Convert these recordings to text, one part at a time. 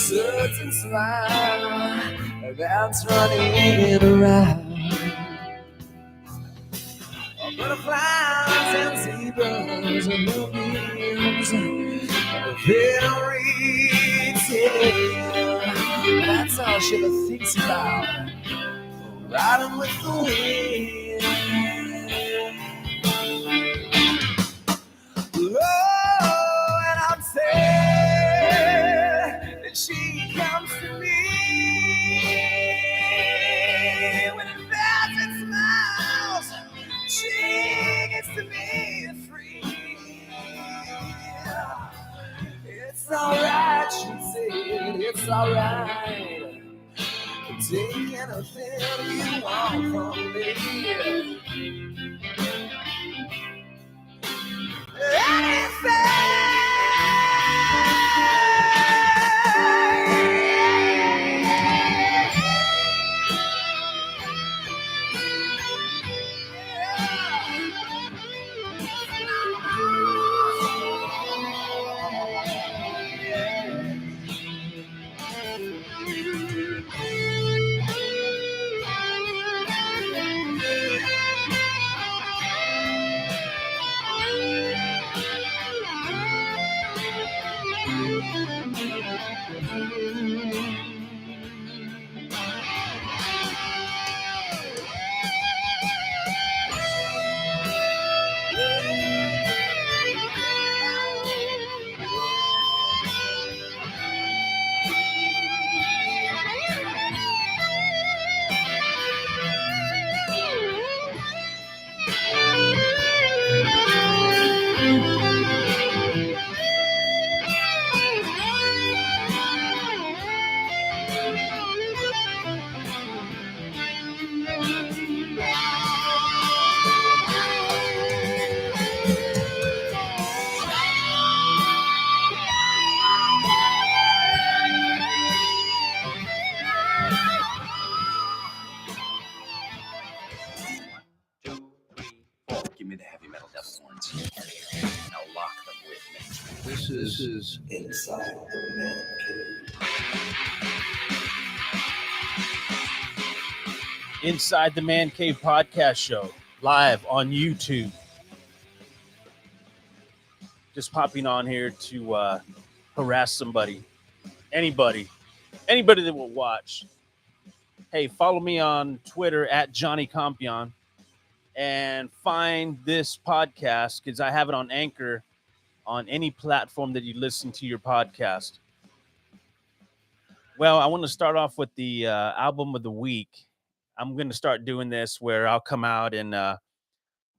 certain smile that's running around. Butterflies and zebras and moonbeams and a fairy tale. That's all she ever thinks about, riding with the wind. Oh, and I'm sad that she comes to me when it bows and smiles. She gets to be free. It's alright, she said, it's alright. Take anything you want from me. Give me the heavy metal devil horns. Now lock them with me. This is Inside the Man Cave. Inside the Man Cave podcast show, live on YouTube. Just popping on here to harass somebody, anybody that will watch. Hey, follow me on Twitter at Johnny Compian. And find this podcast because I have it on Anchor on any platform that you listen to your podcast. Well, I want to start off with the album of the week. I'm going to start doing this where I'll come out and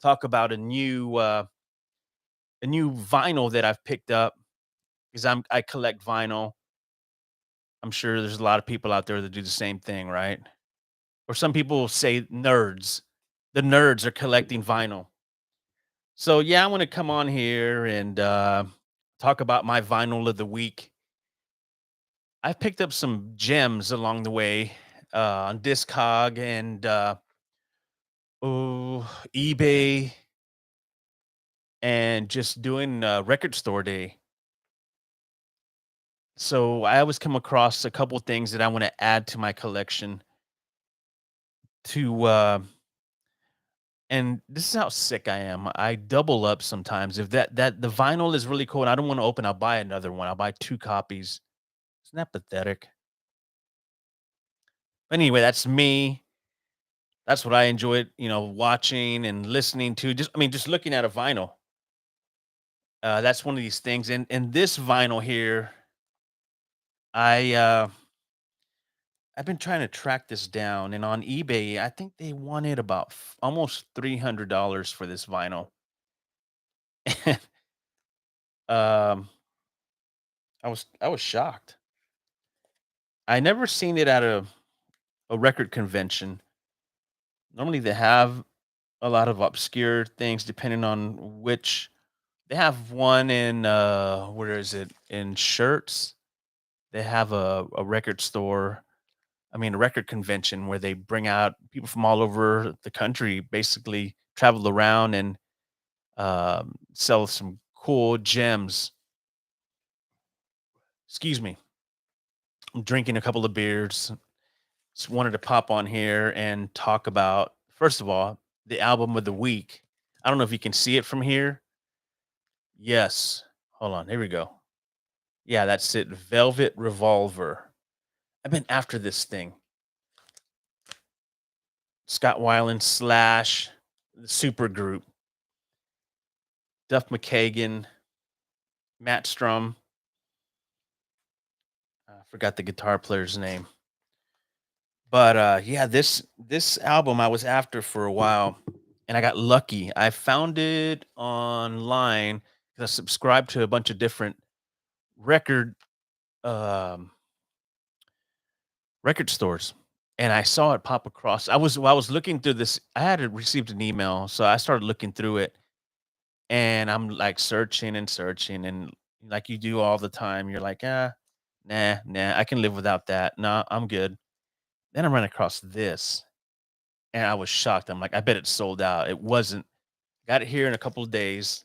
talk about a new vinyl that I've picked up because I collect vinyl. I'm sure there's a lot of people out there that do the same thing, right? Or some people say nerds. The nerds are collecting vinyl. So, yeah, I want to come on here and talk about my vinyl of the week. I've picked up some gems along the way on Discog and eBay and just doing record store day. So I always come across a couple things that I want to add to my collection and this is how sick I am. I double up sometimes. If that the vinyl is really cool and I don't want to open, I'll buy another one. I'll buy 2 copies. Isn't that pathetic? But anyway, that's me. That's what I enjoy, watching and listening to. Just looking at a vinyl. That's one of these things. And this vinyl here, I've been trying to track this down, and on eBay, I think they wanted about almost $300 for this vinyl. um, I was shocked. I never seen it at a record convention. Normally, they have a lot of obscure things depending on which. They have one in where is it? In Shirts. They have a record store. A record convention where they bring out people from all over the country, basically travel around and sell some cool gems. Excuse me. drinking a couple of beers. Just wanted to pop on here and talk about, first of all, the album of the week. I don't know if you can see it from here. Yes. Hold on. Here we go. Yeah, that's it. Velvet Revolver. I've been after this thing. Scott Weiland slash the super group. Duff McKagan, Matt Strum. I forgot the guitar player's name. But yeah, this album I was after for a while, and I got lucky. I found it online 'cause I subscribed to a bunch of different record um, record stores, and I saw it pop across. I was looking through this. I had received an email, so I started looking through it, and I'm like searching and searching, and like you do all the time, you're like, nah, I can live without that. Nah, I'm good. Then I ran across this, and I was shocked. I'm like, I bet it's sold out. It wasn't. Got it here in a couple of days.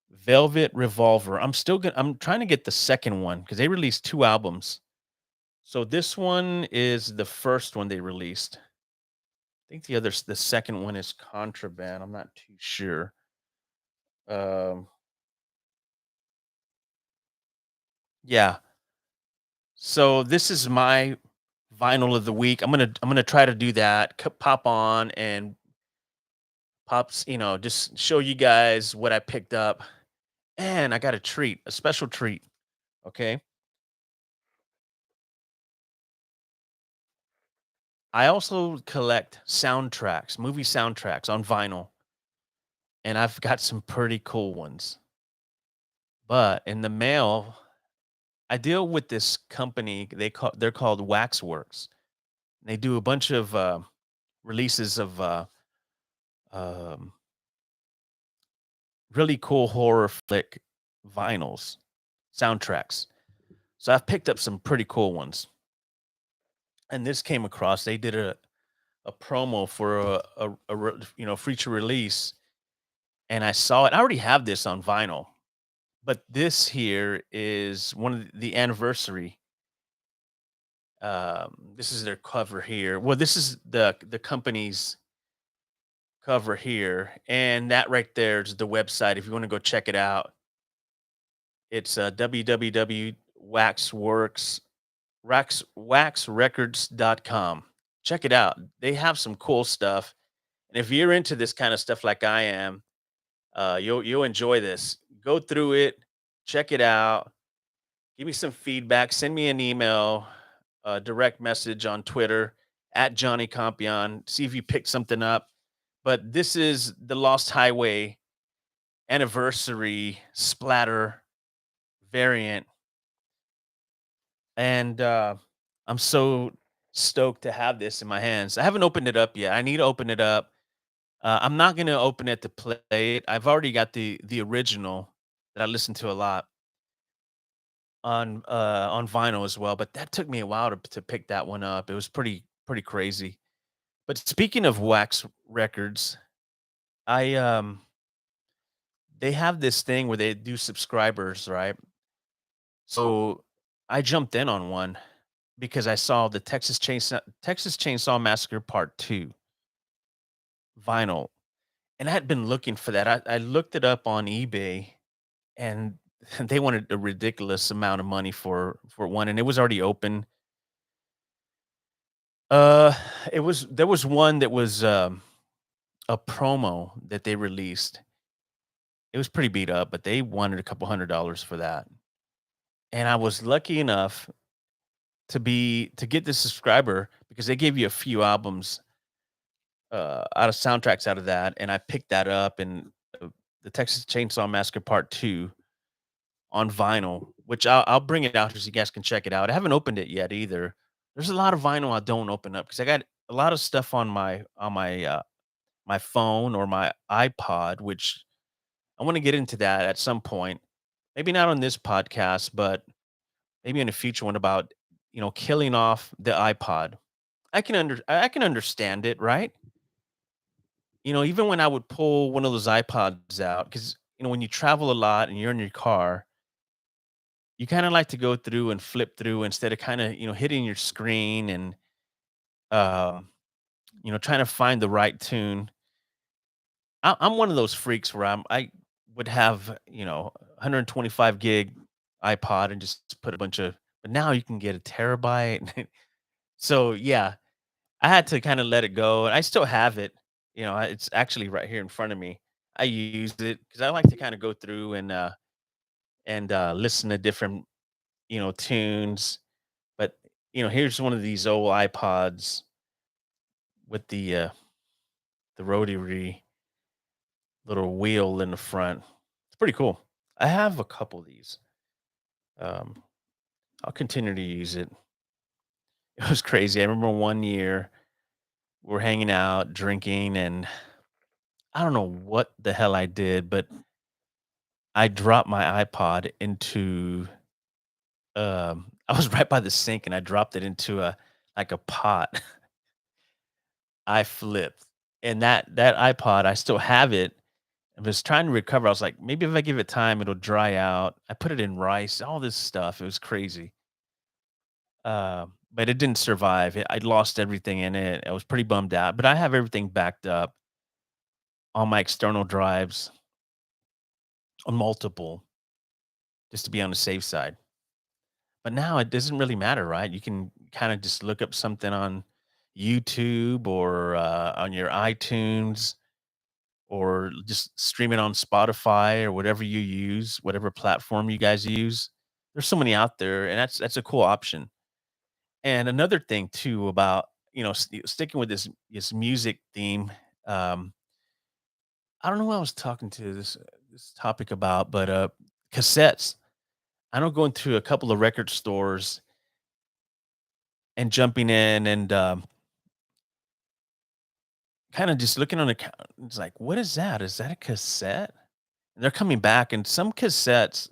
Velvet Revolver. I'm trying to get the second one because they released two albums. So this one is the first one they released. I think the second one is Contraband. I'm not too sure. Um, yeah. So this is my vinyl of the week. I'm gonna try to do that. Pop on and pops. Just show you guys what I picked up. And I got a treat, a special treat. Okay. I also collect soundtracks, movie soundtracks on vinyl, and I've got some pretty cool ones. But in the mail, I deal with this company. They're called Waxworks. They do a bunch of releases of um, really cool horror flick vinyls, soundtracks. So I've picked up some pretty cool ones. And this came across. They did a promo for feature release, and I saw it. I already have this on vinyl, but this here is one of the anniversary. This is their cover here. Well, this is the company's cover here, and that right there is the website. If you want to go check it out, it's www.waxworks waxrecords.com. Check it out. They have some cool stuff, and if you're into this kind of stuff like I am, you'll enjoy this. Go through it, check it out. Give me some feedback. Send me an email, a direct message on Twitter at Johnny Compian. See if you picked something up. But this is the Lost Highway anniversary splatter variant, and I'm so stoked to have this in my hands. I haven't opened it up yet. I need to open it up. I'm not gonna open it to play it. I've already got the original that I listen to a lot on vinyl as well, but that took me a while to pick that one up. It was pretty crazy. But speaking of Wax Records, I they have this thing where they do subscribers, right? So I jumped in on one because I saw the Texas Chainsaw Massacre Part 2 vinyl, and I had been looking for that. I looked it up on eBay, and they wanted a ridiculous amount of money for one, and it was already open. Uh, it was there was one that was, a promo that they released. It was pretty beat up, but they wanted a couple $100 for that, and I was lucky enough to get the subscriber because they gave you a few albums, out of soundtracks out of that, and I picked that up, and, the Texas Chainsaw Massacre Part 2 on vinyl, which I'll bring it out so you guys can check it out. I haven't opened it yet either. There's a lot of vinyl I don't open up because I got a lot of stuff my phone or my iPod, which I want to get into that at some point. Maybe not on this podcast, but maybe in a future one about killing off the iPod. I can understand it, right? Even when I would pull one of those iPods out, because when you travel a lot and you're in your car, you kind of like to go through and flip through instead of kind of, hitting your screen and, um, trying to find the right tune. I'm one of those freaks where I would have, 125 gig iPod and just put a bunch of, but now you can get a terabyte. So yeah, I had to kind of let it go. And I still have it. It's actually right here in front of me. I use it because I like to kind of go through and listen to different, tunes. But here's one of these old iPods with the rotary little wheel in the front. It's pretty cool. I have a couple of these. Um, I'll continue to use it. It was crazy. I remember one year we're hanging out, drinking, and I don't know what the hell I did, but I dropped my iPod into I was right by the sink and I dropped it into a like a pot. I flipped. And that iPod, I still have it. I was trying to recover. I was like, maybe if I give it time, it'll dry out. I put it in rice, all this stuff. It was crazy. But it didn't survive. I lost everything in it. I was pretty bummed out. But I have everything backed up on my external drives on multiple, just to be on the safe side. But now it doesn't really matter, right? You can kind of just look up something on YouTube or on your iTunes or just stream it on Spotify or whatever you use, whatever platform you guys use. There's so many out there, and that's a cool option. And another thing too about sticking with this music theme. Um, I don't know what I was talking to this topic about, but cassettes. I know going to a couple of record stores and jumping in and kind of just looking on the it's like, what is that? Is that a cassette? And they're coming back, and some cassettes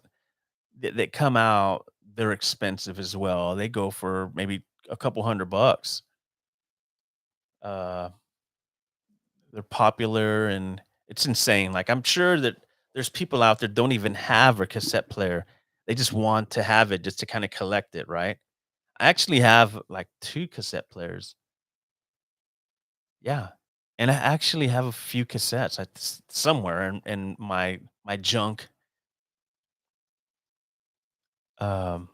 that come out, they're expensive as well. They go for maybe a couple $100. Uh, they're popular and it's insane. Like I'm sure that there's people out there don't even have a cassette player. They just want to have it just to kind of collect it, right? I actually have like two cassette players. Yeah. And I actually have a few cassettes somewhere in my junk. Um,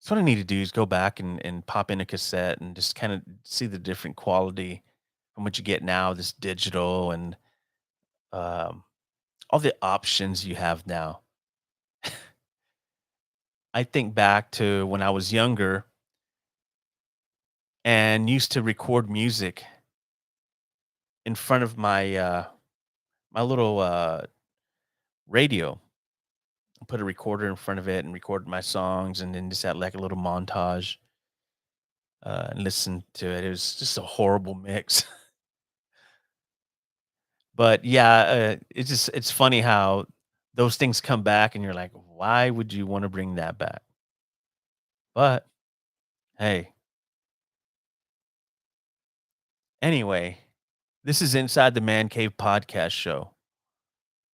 so what I need to do is go back and pop in a cassette and just kind of see the different quality from what you get now, this digital and um, all the options you have now. I think back to when I was younger and used to record music in front of my little radio. I put a recorder in front of it and recorded my songs, and then just had like a little montage and listened to it. It was just a horrible mix. But yeah, it's funny how those things come back, and you're like, why would you want to bring that back? But hey, anyway, this is Inside the Man Cave podcast show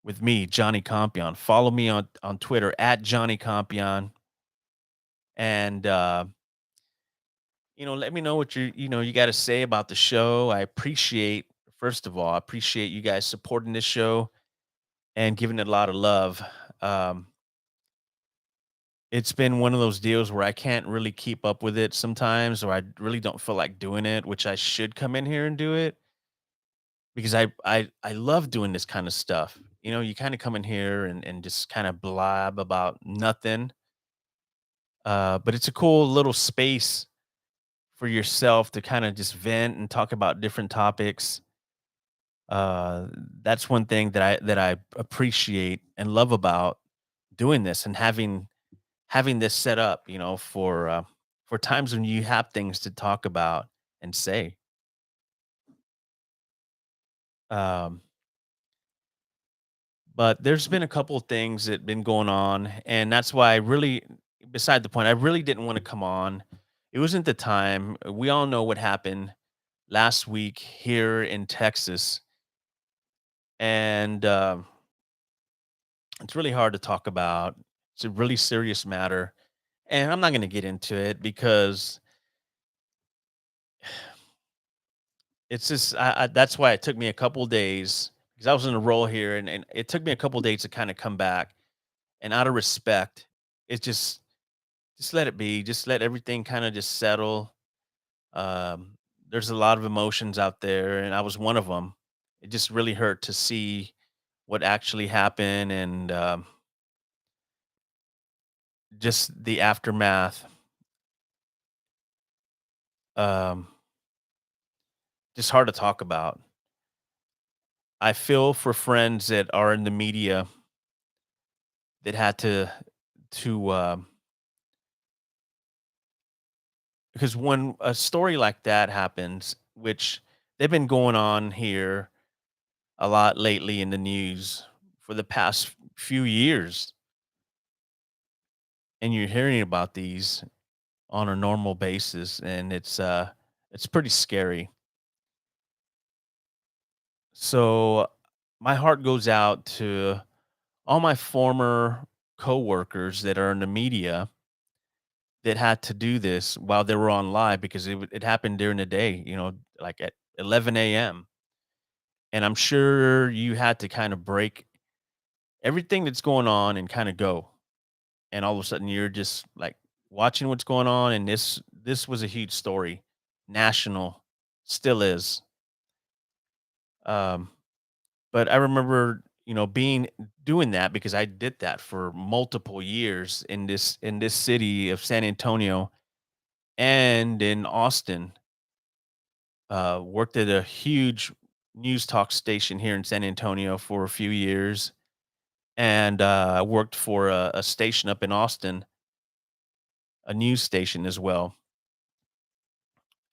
with me, Johnny Compion. Follow me on Twitter at Johnny Compion, and let me know what you got to say about the show. I appreciate, first of all, I appreciate you guys supporting this show and giving it a lot of love. Um, It's been one of those deals where I can't really keep up with it sometimes, or I really don't feel like doing it, which I should come in here and do it because I love doing this kind of stuff. You kind of come in here and just kind of blab about nothing. But it's a cool little space for yourself to kind of just vent and talk about different topics. Uh, that's one thing that I appreciate and love about doing this and having this set up, for times when you have things to talk about and say. Um, but there's been a couple of things that been going on, and that's why I really, beside the point, I really didn't want to come on. It wasn't the time. We all know what happened last week here in Texas, and it's really hard to talk about. It's a really serious matter, and I'm not going to get into it because it's just that's why it took me a couple days because I was in a role here, and it took me a couple days to kind of come back. And out of respect, it's just let it be. Just let everything kind of just settle. Um, there's a lot of emotions out there, and I was one of them. It just really hurt to see what actually happened, and just the aftermath. Um, just hard to talk about. I feel for friends that are in the media that had to because when a story like that happens, which they've been going on here a lot lately in the news for the past few years, and you're hearing about these on a normal basis, and it's pretty scary. So my heart goes out to all my former coworkers that are in the media that had to do this while they were on live because it happened during the day, like at 11 a.m. And I'm sure you had to kind of break everything that's going on and kind of go. And all of a sudden you're just like watching what's going on, and this was a huge story, national, still is. Um, but I remember, being doing that because I did that for multiple years in this city of San Antonio and in Austin. Worked at a huge news talk station here in San Antonio for a few years, and I worked for a station up in Austin, a news station as well.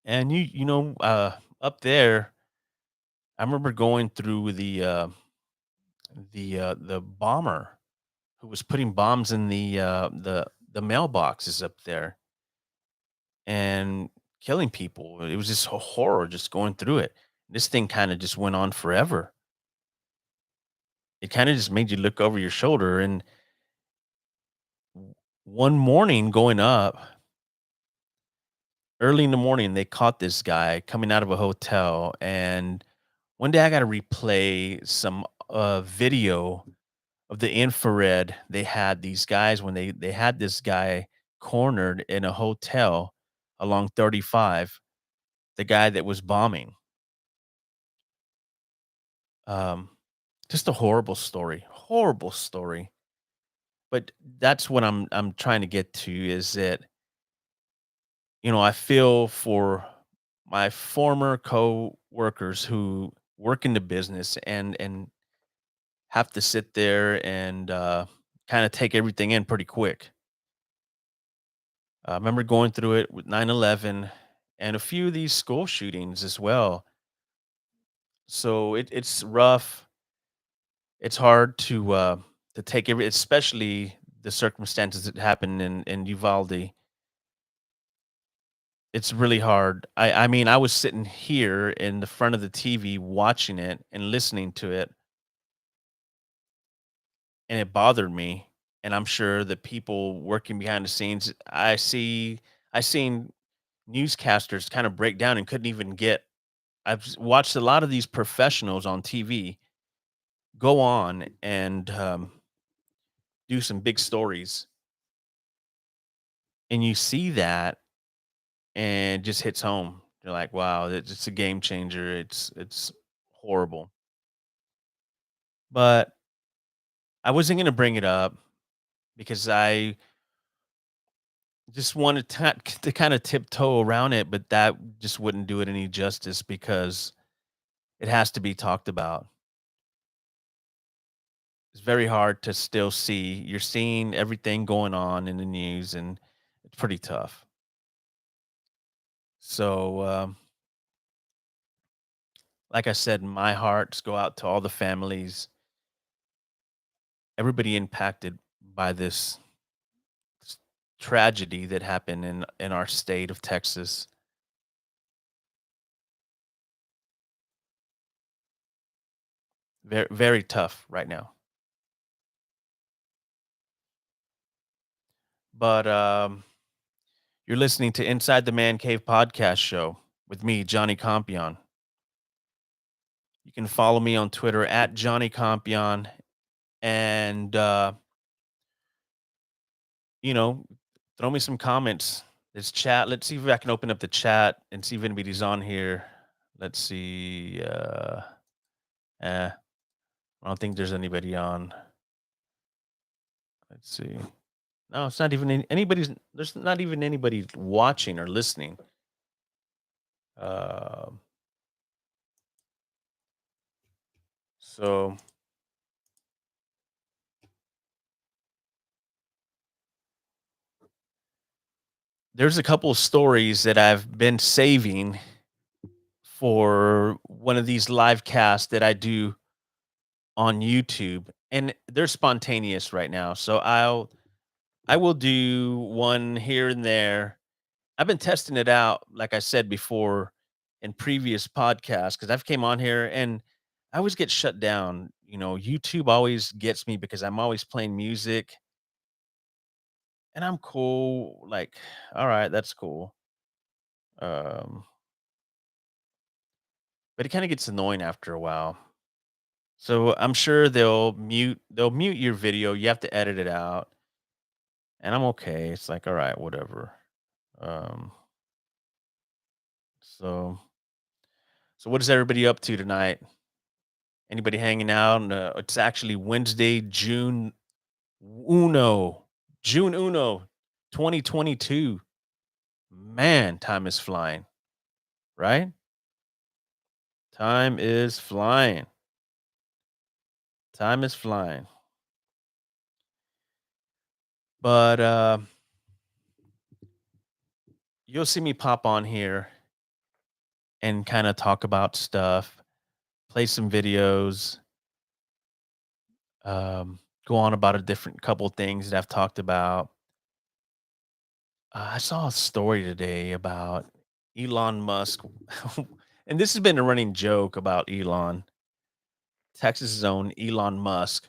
And up there, I remember going through the bomber who was putting bombs in the mailboxes up there and killing people. It was just a horror just going through it. This thing kind of just went on forever. It kind of just made you look over your shoulder. And one morning going up, early in the morning, they caught this guy coming out of a hotel. And one day I got to replay some video of the infrared. They had these guys when they had this guy cornered in a hotel along 35, the guy that was bombing. Um, just a horrible story. But that's what I'm trying to get to is that, I feel for my former co-workers who work in the business and have to sit there and kind of take everything in pretty quick. I remember going through it with 9/11 and a few of these school shootings as well. So it's rough. It's hard to take every, especially the circumstances that happened in Uvalde. It's really hard. I mean, I was sitting here in the front of the TV watching it and listening to it, and it bothered me. And I'm sure that people working behind the scenes, I seen newscasters kind of break down and couldn't even get. Watched a lot of these professionals on TV go on and do some big stories, and you see that, and it just hits home. You're like, wow, it's a game changer. It's horrible. But I wasn't gonna bring it up because I just wanted to kind of tiptoe around it, but that just wouldn't do it any justice because it has to be talked about. It's very hard to still see. You're seeing everything going on in the news, and it's pretty tough. So, like I said, my hearts go out to all the families, everybody impacted by this tragedy that happened in our state of Texas. Very very tough right now. But you're listening to Inside the Man Cave podcast show with me, Johnny Compian. You can follow me on Twitter at Johnny Compion and you know, throw me some comments. Let's chat. Let's see if I can open up the chat and see if anybody's on here. Let's see. I don't think there's anybody on. Let's see. No, it's not even anybody's. There's not even anybody watching or listening. Um, so there's a couple of stories that I've been saving for one of these live casts that I do on YouTube, and they're spontaneous right now. So I will do one here and there. I've been testing it out, like I said before in previous podcasts, because I've came on here and I always get shut down. YouTube always gets me because I'm always playing music and I'm cool. Like, all right, that's cool. Um, but it kind of gets annoying after a while. So I'm sure they'll mute your video. You have to edit it out. And I'm okay. It's like, all right, whatever. Um, so so what is everybody up to tonight? Anybody hanging out? And, it's actually Wednesday, Uno, June Uno, 2022. Man, time is flying, right? Time is flying. Time is flying. But you'll see me pop on here and kind of talk about stuff, play some videos, go on about a different couple things that I've talked about. I saw a story today about Elon Musk, and this has been a running joke about Elon, Texas' own Elon Musk,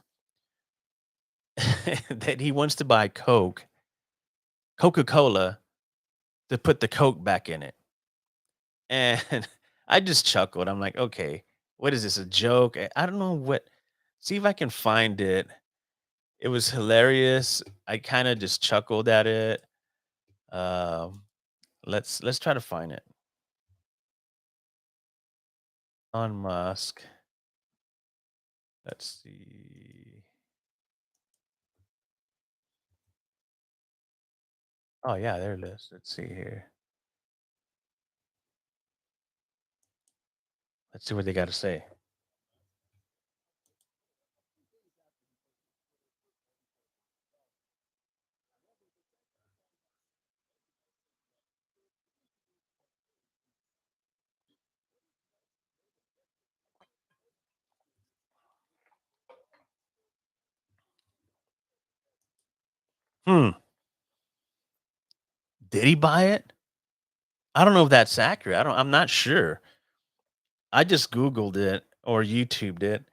that he wants to buy Coca Cola, to put the Coke back in it. And I just chuckled. I'm like, okay, what is this? A joke? I don't know what. See if I can find it. It was hilarious. I kind of just chuckled at it. Um, let's try to find it. Elon Musk. Let's see. Oh yeah, there it is. Let's see here. Let's see what they got to say. Hmm. Did he buy it? I don't know if that's accurate. I'm not sure. I just Googled it or YouTubed it.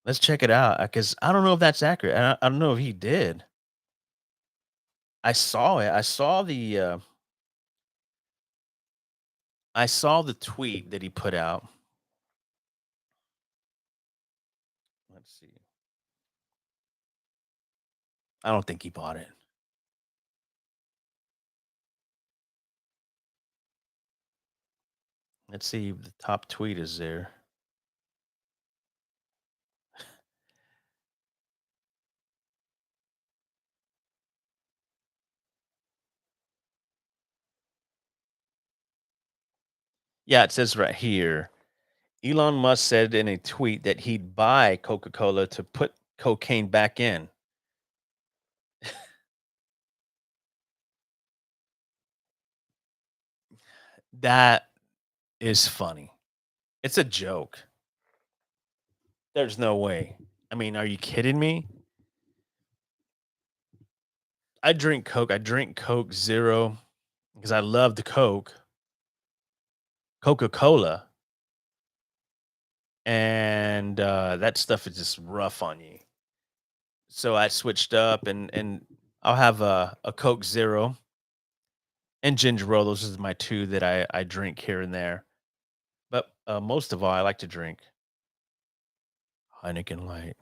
Let's check it out because I don't know if that's accurate. I don't know if he did. I saw it. I saw the tweet that he put out. Let's see. I don't think he bought it. Let's see if the top tweet is there. Yeah, it says right here. Elon Musk said in a tweet that he'd buy Coca-Cola to put cocaine back in. That is funny. It's a joke. There's no way. I mean, are you kidding me? I drink Coke. I drink Coke Zero because I love the Coca-Cola, and that stuff is just rough on you. So I switched up, and I'll have a Coke Zero and ginger ale. Those are my 2 that I drink here and there. But, most of all, I like to drink Heineken Light.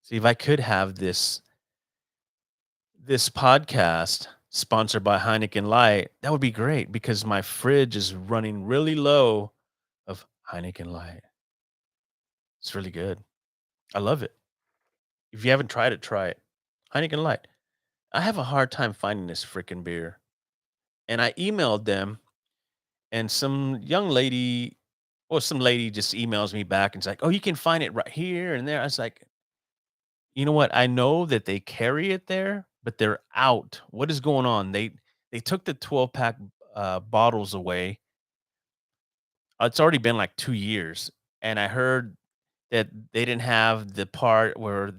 See, if I could have this podcast sponsored by Heineken Light, that would be great because my fridge is running really low of Heineken Light. It's really good. I love it. If you haven't tried it, try it. Heineken Light. I have a hard time finding this freaking beer. And I emailed them, and some lady just emails me back and it's like, "Oh, you can find it right here and there." I was like, "You know what? I know that they carry it there, but they're out. What is going on?" They took the 12-pack bottles away. It's already been like 2 years, and I heard that they didn't have the part where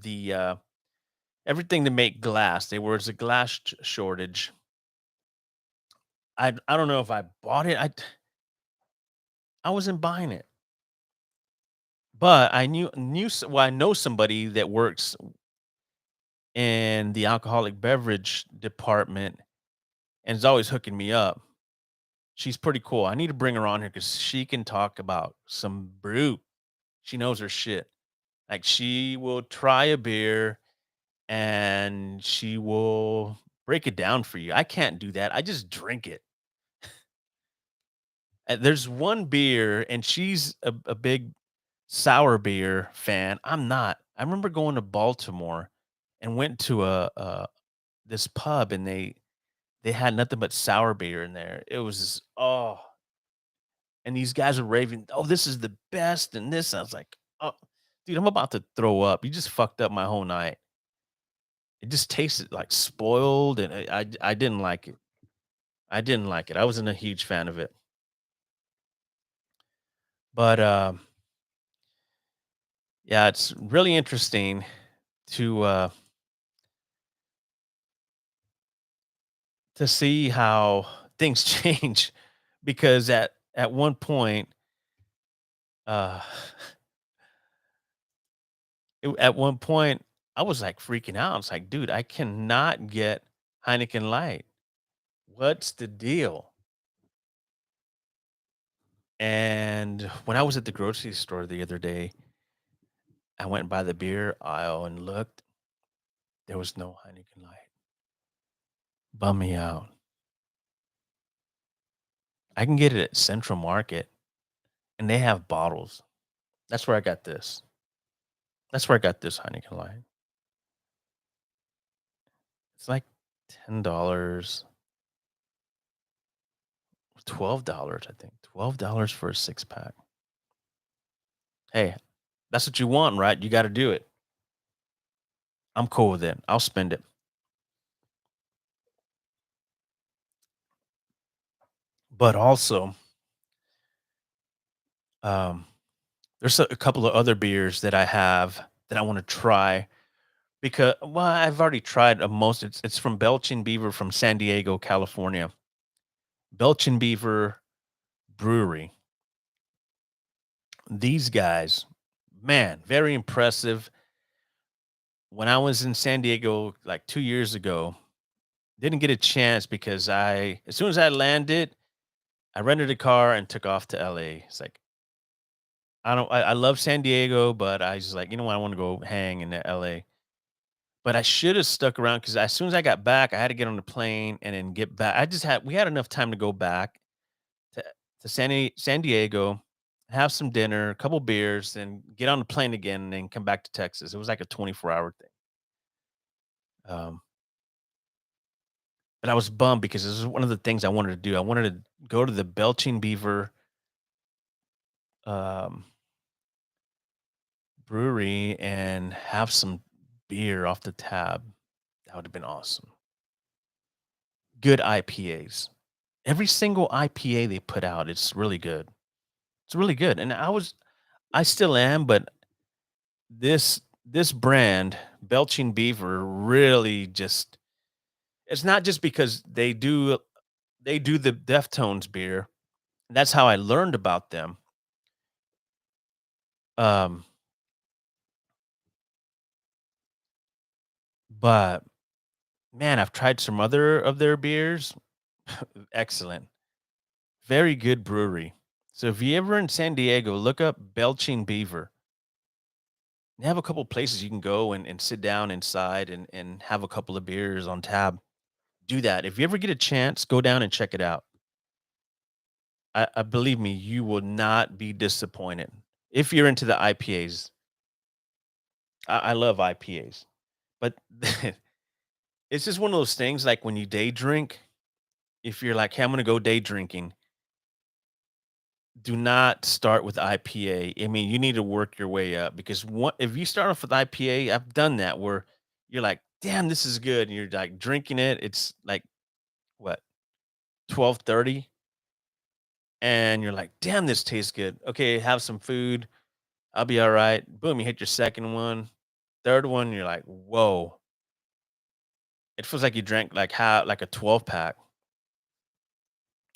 everything to make glass. There was a glass shortage. I don't know if I bought it. I wasn't buying it, but I know somebody that works in the alcoholic beverage department and is always hooking me up. She's pretty cool. I need to bring her on here because she can talk about some brew. She knows her shit. Like she will try a beer and she will break it down for you. I can't do that. I just drink it. There's one beer, and she's a big sour beer fan. I'm not. I remember going to Baltimore and went to a this pub, and they had nothing but sour beer in there. It was just, oh, and these guys were raving, "Oh, this is the best," and this. I was like, "Oh, dude, I'm about to throw up. You just fucked up my whole night." It just tasted like spoiled, and I didn't like it. I didn't like it. I wasn't a huge fan of it. But yeah, it's really interesting to see how things change because at one point uh at one point I was like freaking out. It's like, dude, I cannot get Heineken Light. What's the deal? And when I was at the grocery store the other day, I went by the beer aisle and looked. There was no Heineken Light. Bum me out. I can get it at Central Market, and they have bottles. That's where I got this. That's where I got this Heineken Light. It's like $10, $12, I think. $12 for a 6 pack. Hey, that's what you want, right? You got to do it. I'm cool with it. I'll spend it. But also, um, there's a couple of other beers that I have that I want to try because, well, I've already tried most. It's from Belching Beaver from San Diego, California. Belching Beaver Brewery. These guys, man, very impressive. When I was in San Diego like 2 years ago, didn't get a chance because as soon as I landed, I rented a car and took off to LA. It's like, I love San Diego, but I was like, you know what? I want to go hang in LA. But I should have stuck around because as soon as I got back, I had to get on the plane and then get back. We had enough time to go back to, San Diego, have some dinner, a couple beers, and get on the plane again and then come back to Texas. It was like a 24-hour thing. Um, but I was bummed because this is one of the things I wanted to do. I wanted to go to the Belching Beaver um, brewery and have some beer off the tab. That would have been awesome. Good IPAs. Every single IPA they put out, it's really good. It's really good. And I still am, but this brand, Belching Beaver, really just it's not just because they do the Deftones beer. That's how I learned about them. Um, but Man, I've tried some other of their beers. Excellent. Very good brewery. So if you ever in San Diego, look up Belching Beaver. They have a couple places you can go and sit down inside and have a couple of beers on tap. Do that. If you ever get a chance, go down and check it out. I believe me, you will not be disappointed. If you're into the IPAs, I love IPAs, but it's just one of those things like when you day drink, if you're like, hey, I'm going to go day drinking, do not start with IPA. I mean, you need to work your way up because what if you start off with IPA, I've done that where you're like, damn, this is good. And you're like drinking it. It's like what, 12:30, and you're like, damn, this tastes good. Okay, have some food. I'll be all right. Boom, you hit your second one. Third one, you're like, whoa. It feels like you drank like how like a 12 pack.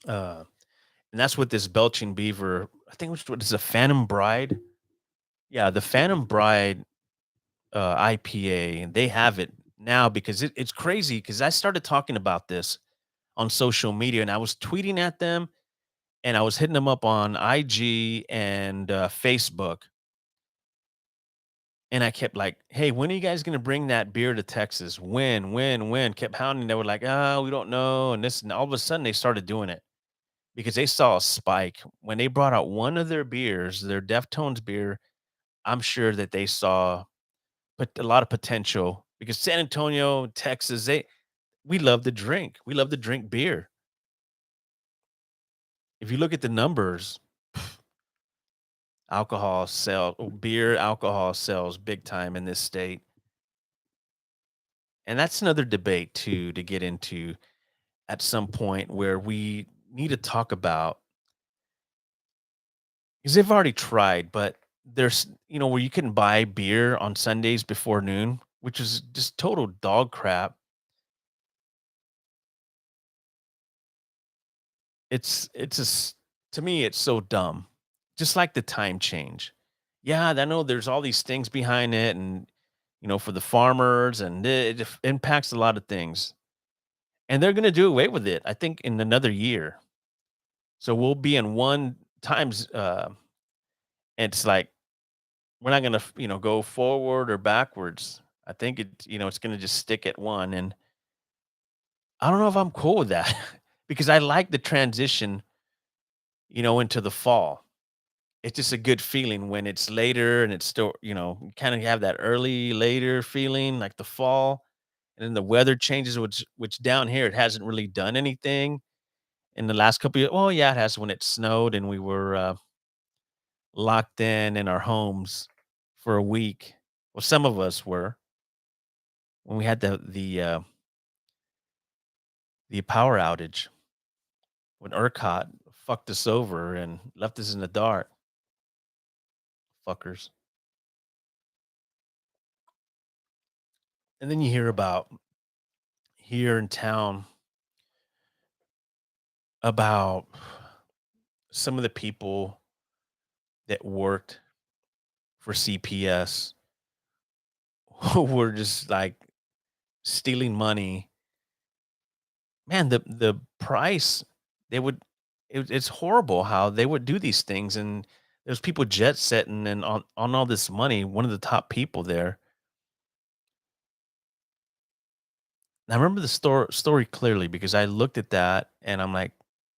Uh, and that's what this Belching Beaver, I think which what is a Phantom Bride. Yeah, the Phantom Bride IPA, and they have it now because it's crazy. Because I started talking about this on social media, and I was tweeting at them, and I was hitting them up on IG and Facebook, and I kept like, "Hey, when are you guys gonna bring that beer to Texas? When?" Kept hounding. They were like, "Oh, we don't know," and this, and all of a sudden they started doing it because they saw a spike when they brought out one of their beers, their Deftones beer. I'm sure that they saw but a lot of potential because San Antonio, Texas, we love to drink. We love to drink beer. If you look at the numbers, beer alcohol sells big time in this state. And that's another debate too to get into at some point where we need to talk about because they've already tried, but there's where you can buy beer on Sundays before noon, which is just total dog crap. It's just to me, it's so dumb. Just like the time change. Yeah, I know there's all these things behind it and for the farmers and it impacts a lot of things. And they're gonna do away with it, I think, in another year. So we'll be in one times it's like we're not gonna, go forward or backwards. I think it's gonna just stick at one. And I don't know if I'm cool with that because I like the transition, into the fall. It's just a good feeling when it's later and it's still, you kind of have that early, later feeling like the fall, and then the weather changes, which down here it hasn't really done anything in the last couple of. Well, yeah, it has when it snowed and we were locked in our homes for a week. Well, some of us were when we had the power outage when ERCOT fucked us over and left us in the dark, fuckers. And then you hear about here in town about some of the people that worked for CPS who were just like stealing money. Man, the price they would it's horrible how they would do these things and there's people jet setting and on all this money. One of the top people there. And I remember the story clearly because I looked at that and I'm like,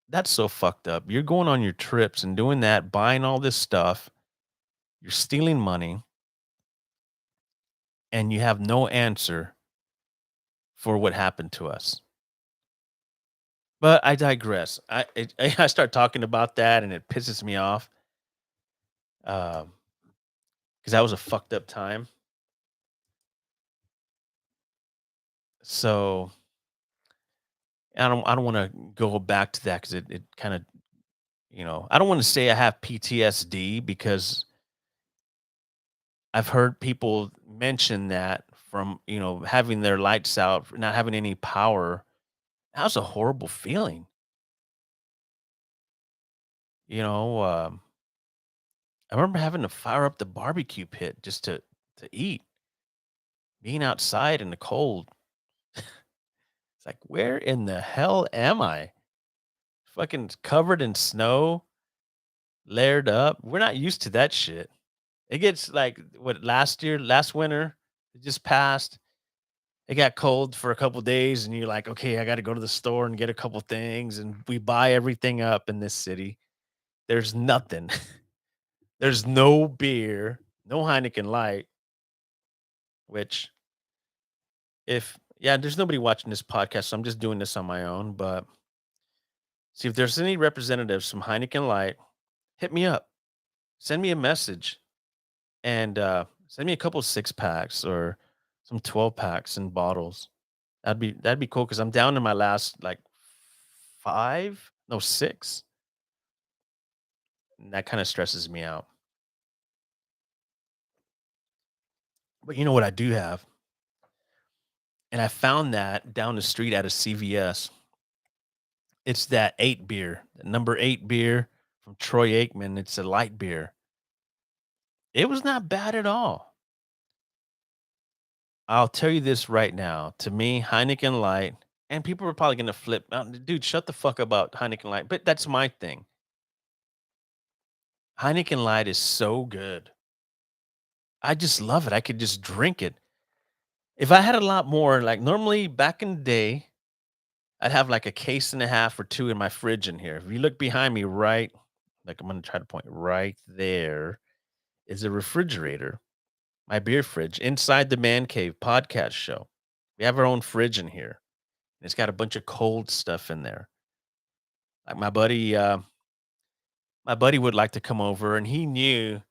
that's so fucked up. You're going on your trips and doing that, buying all this stuff. You're stealing money and you have no answer for what happened to us. But I digress. I start talking about that and it pisses me off, because that was a fucked up time. So, I don't wanna go back to that because it kinda I don't wanna say I have PTSD because I've heard people mention that from, having their lights out, not having any power. That was a horrible feeling, you know, I remember having to fire up the barbecue pit just to eat, being outside in the cold. Like, where in the hell am I? Fucking covered in snow, layered up. We're not used to that shit. It gets like what last winter, it just passed. It got cold for a couple days, and you're like, okay, I got to go to the store and get a couple things. And we buy everything up in this city. There's nothing. There's no beer, no Heineken Light, which there's nobody watching this podcast, so I'm just doing this on my own. But see if there's any representatives from Heineken Light, hit me up. Send me a message and send me a couple six packs or some 12 packs and bottles. That'd be cool because I'm down to my last like five, no six. And that kind of stresses me out. But you know what I do have? And I found that down the street at a CVS. It's that eight beer, the number eight beer from Troy Aikman. It's a light beer. It was not bad at all. I'll tell you this right now. To me, Heineken Light, and people are probably gonna flip, dude. Shut the fuck up about Heineken Light. But that's my thing. Heineken Light is so good. I just love it. I could just drink it. If I had a lot more, like normally back in the day, I'd have like a case and a half or two in my fridge in here. If you look behind me, right, like I'm gonna try to point right there is a refrigerator, my beer fridge inside the Man Cave podcast show. We have our own fridge in here. And it's got a bunch of cold stuff in there. Like my buddy would like to come over, and he knew.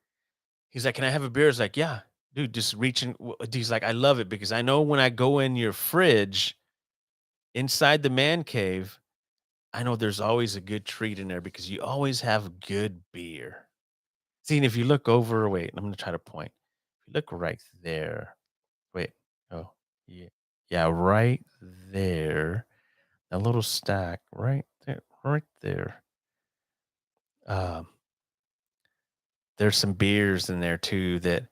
He's like, "Can I have a beer?" I was like, "Yeah, dude, just reaching." He's like, "I love it because I know when I go in your fridge inside the Man Cave, I know there's always a good treat in there because you always have good beer." See, and if you look over, wait, I'm gonna try to point. If you look right there, wait, oh, yeah, yeah, right there, a little stack right there, right there. Um, there's some beers in there too that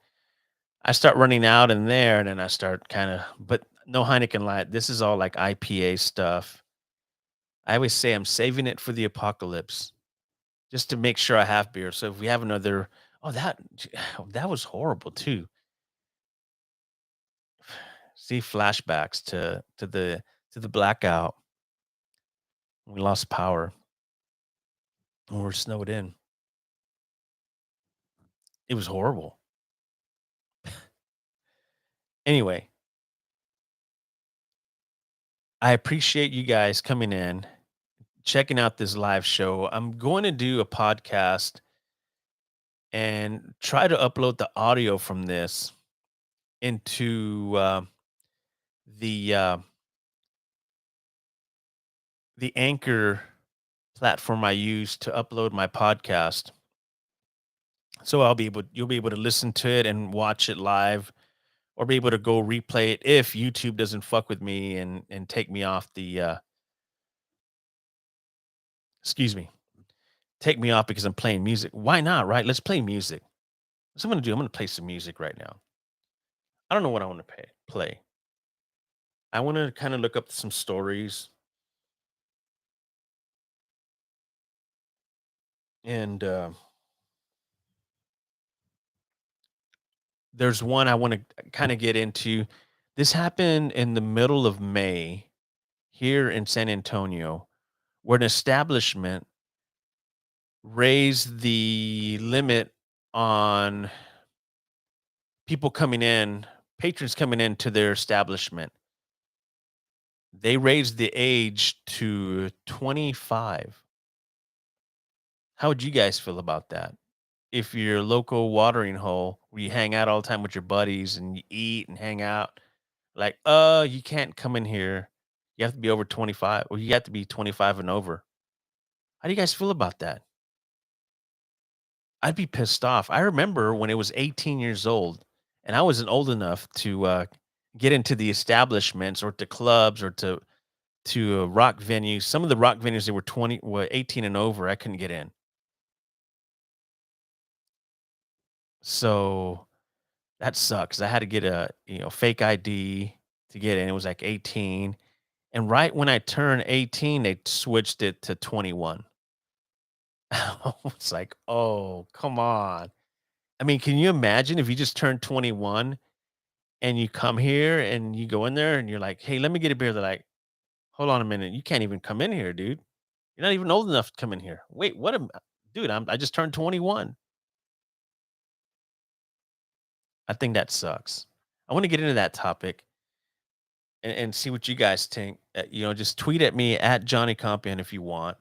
I start running out in there, and then I start kinda, but no Heineken Light. This is all like IPA stuff. I always say I'm saving it for the apocalypse just to make sure I have beer. So if we have another, oh, that was horrible too. See flashbacks to the blackout. We lost power and we're snowed in. It was horrible. Anyway, I appreciate you guys coming in, checking out this live show. I'm going to do a podcast and try to upload the audio from this into the uh, the Anchor platform I use to upload my podcast. So you'll be able to listen to it and watch it live, or be able to go replay it if YouTube doesn't fuck with me and take me off the excuse me, take me off because I'm playing music. Why not? Right? Let's play music. That's what I'm gonna do. I'm gonna play some music right now. I don't know what I want to play. I want to kind of look up some stories and there's one I want to kind of get into. This happened in the middle of May here in San Antonio, where an establishment raised the limit on people coming in, patrons coming into their establishment. They raised the age to 25. How would you guys feel about that? If your local watering hole where you hang out all the time with your buddies and you eat and hang out, like, you can't come in here. You have to be over 25, or you have to be 25 and over. How do you guys feel about that? I'd be pissed off. I remember when it was 18 years old and I wasn't old enough to get into the establishments or to clubs or to rock venues. Some of the rock venues, they were 18 and over. I couldn't get in. So that sucks. I had to get a fake ID to get in. It was like 18. And right when I turned 18, they switched it to 21. I was like, "Oh, come on." I mean, can you imagine if you just turned 21 and you come here and you go in there and you're like, "Hey, let me get a beer." They're like, "Hold on a minute. You can't even come in here, dude. You're not even old enough to come in here." Wait, what am dude, I just turned 21. I think that sucks. I want to get into that topic and see what you guys think. Just tweet at me at Johnny Compian if you want,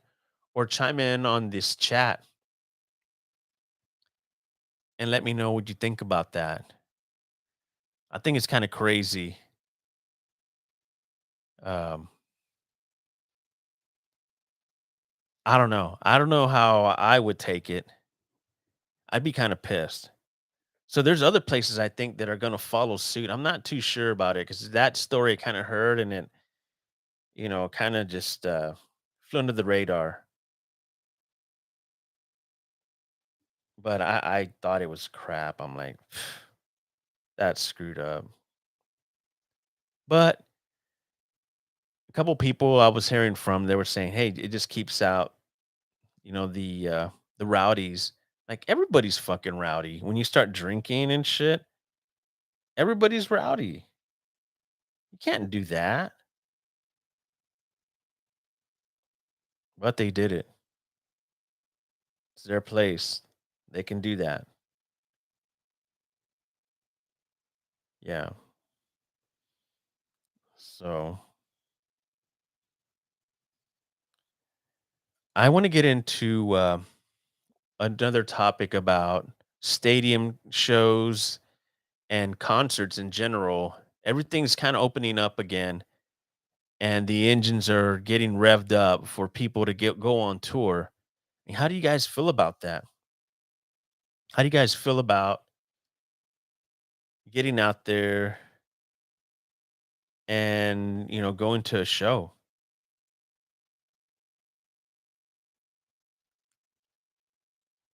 or chime in on this chat and let me know what you think about that. I think it's kind of crazy. Um, I don't know. I don't know how I would take it. I'd be kind of pissed. So there's other places I think that are going to follow suit. I'm not too sure about it because that story kind of heard and it, kind of just flew under the radar. But I thought it was crap. I'm like, that's screwed up. But a couple people I was hearing from, they were saying, "Hey, it just keeps out, the rowdies." Like everybody's fucking rowdy. When you start drinking and shit, everybody's rowdy. You can't do that. But they did it. It's their place. They can do that. Yeah. So I want to get into another topic about stadium shows and concerts in general. Everything's kind of opening up again, and the engines are getting revved up for people to go on tour. And how do you guys feel about that? How do you guys feel about getting out there and going to a show?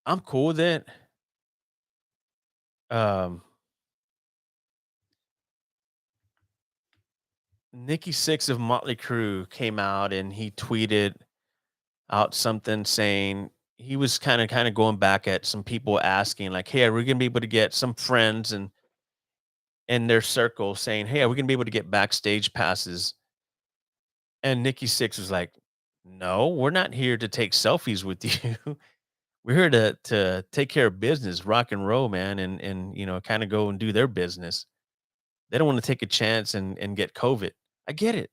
I'm cool with it. Um, Nikki Six of Motley Crue came out and he tweeted out something saying he was kind of going back at some people asking like, "Hey, are we gonna be able to get some friends and in their circle saying, hey, are we gonna be able to get backstage passes?" And Nikki Six was like, "No, we're not here to take selfies with you. We're here to take care of business, rock and roll, man, and kind of go and do their business. They don't want to take a chance and get COVID. I get it.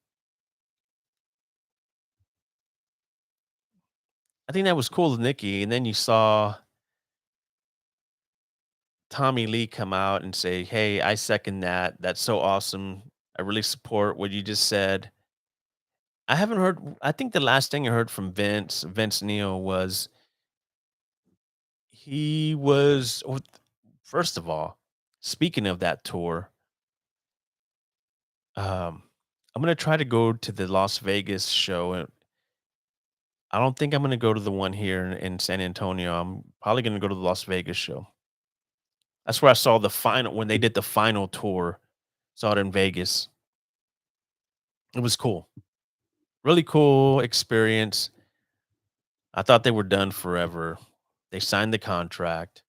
I think that was cool of Nikki. And then you saw Tommy Lee come out and say, "Hey, I second that. That's so awesome. I really support what you just said." I haven't heard. I think the last thing I heard from Vince Neil was he was. First of all, speaking of that tour, um, I'm gonna try to go to the Las Vegas show, and I don't think I'm gonna go to the one here in San Antonio. I'm probably gonna go to the Las Vegas show. That's where I saw the final when they did the final tour. Saw it in Vegas. It was cool. Really cool experience. I thought they were done forever. They signed the contract.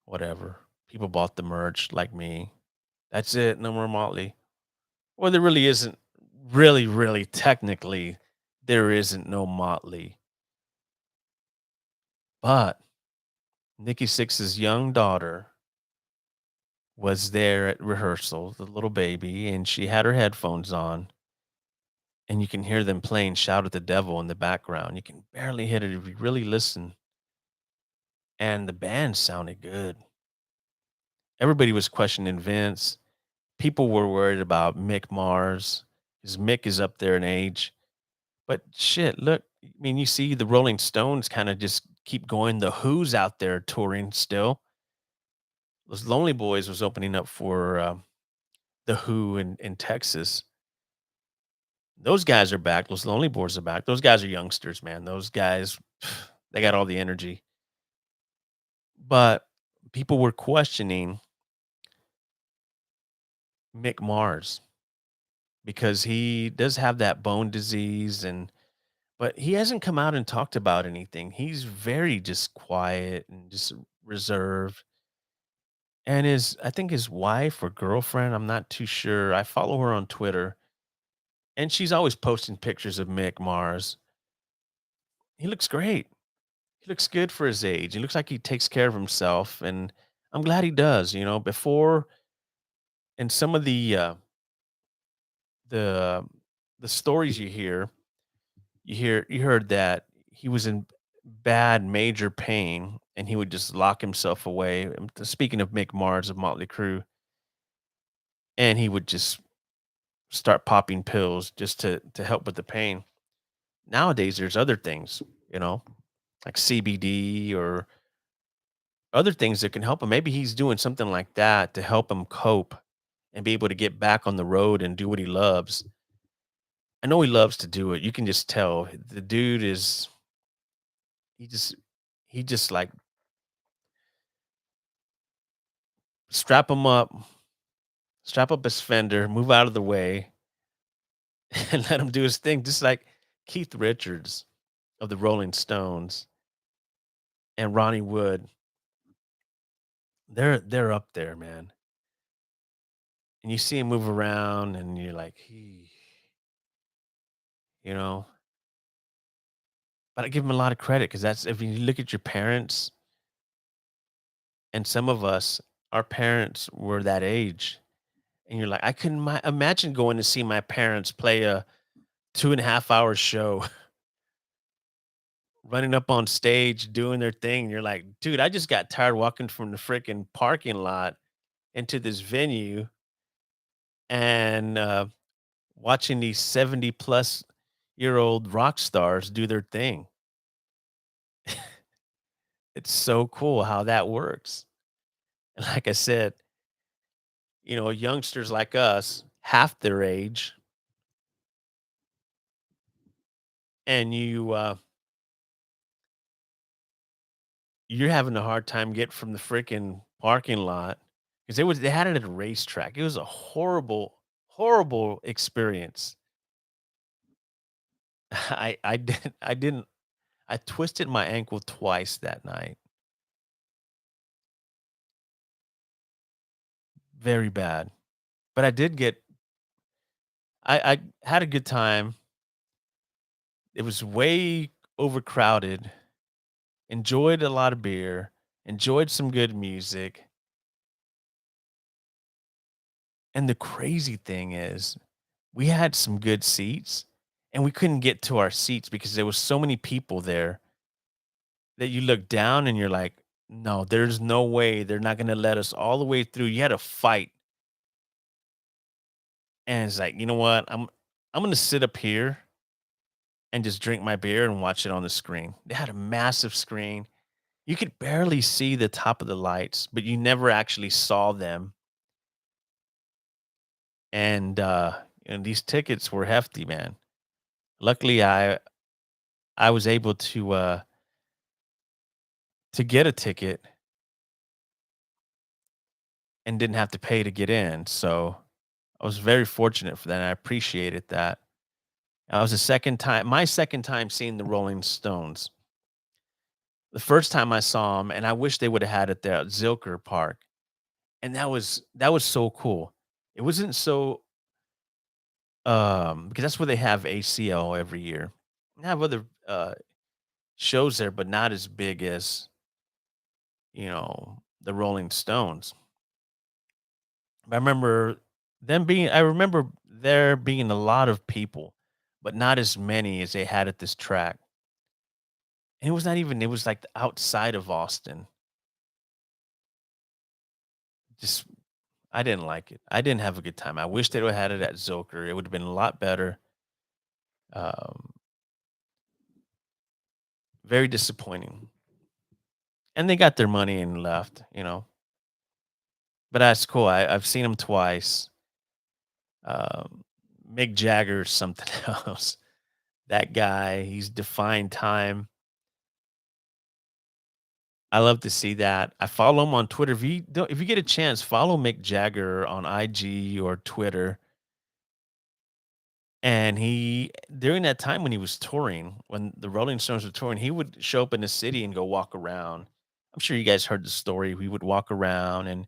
Whatever. People bought the merch like me. That's it. No more Motley. Well, there really isn't. Really, technically, there isn't no Motley. But Nikki Sixx's young daughter was there at rehearsal, the little baby, and she had her headphones on, and you can hear them playing "Shout at the Devil" in the background. You can barely hit it if you really listen, and the band sounded good. Everybody was questioning Vince. People were worried about Mick Mars, because Mick is up there in age. But shit, look, I mean, you see the Rolling Stones kind of just keep going. The Who's out there touring still. Those Lonely Boys was opening up for the Who in Texas. Those guys are back. Those Lonely Boys are back. Those guys are youngsters, man. Those guys, they got all the energy. But people were questioning Mick Mars. because he does have that bone disease, and but he hasn't come out and talked about anything. He's very just quiet and just reserved. And his I think his wife or girlfriend, I'm not too sure. I follow her on Twitter, and she's always posting pictures of Mick Mars. He looks great. He looks good for his age. He looks like he takes care of himself, and I'm glad he does. Before, and some of the the stories you heard that he was in bad major pain, and he would just lock himself away. Speaking of Mick Mars of Motley Crue, and he would just start popping pills just to help with the pain. Nowadays, there's other things, you know, like CBD or other things that can help him. Maybe he's doing something like that to help him cope and be able to get back on the road and do what he loves. I know he loves to do it. You can just tell the dude is he just he just like strap him up, strap up his fender, move out of the way, and let him do his thing. Just like Keith Richards of the Rolling Stones and Ronnie Wood, they're up there, man. And you see him move around, and you're like, you know. But I give him a lot of credit because that's if you look at your parents, and some of us, our parents were that age, and you're like, I couldn't imagine going to see my parents play a 2.5 hour show, running up on stage, doing their thing. And you're like, dude, I just got tired walking from the freaking parking lot into this venue and watching these 70-plus-year-old rock stars do their thing. It's so cool how that works. And like I said, youngsters like us, half their age, and you're having a hard time getting from the freaking parking lot because they had it at a racetrack. It was a horrible, horrible experience. I twisted my ankle twice that night. Very bad. But I had a good time. It was way overcrowded. Enjoyed a lot of beer, enjoyed some good music. And the crazy thing is, we had some good seats, and we couldn't get to our seats because there was so many people there that you look down and you're like, "No, there's no way they're not gonna let us all the way through." You had to fight, and it's like, "You know what? I'm gonna sit up here and just drink my beer and watch it on the screen." They had a massive screen. You could barely see the top of the lights, but you never actually saw them, and these tickets were hefty, man. Luckily, I was able to get a ticket and didn't have to pay to get in, so I was very fortunate for that, and I appreciated that. I was the second time my second time seeing the Rolling Stones. The first time I saw them, and I wish they woulda had it there at Zilker Park, and that was so cool. It wasn't so, because that's where they have ACL every year. They have other, shows there, but not as big as, the Rolling Stones. I remember there being a lot of people, but not as many as they had at this track. And it was like outside of Austin. Just I didn't like it. I didn't have a good time. I wish they would have had it at Zilker. It would have been a lot better. Um, Very disappointing. And they got their money and left. But that's cool. I've seen them twice. Um, Mick Jagger's something else. That guy, he's defined time. I love to see that. I follow him on Twitter. If you get a chance, follow Mick Jagger on IG or Twitter. And he during that time when he was touring, when the Rolling Stones were touring, he would show up in the city and go walk around. I'm sure you guys heard the story. We would walk around, and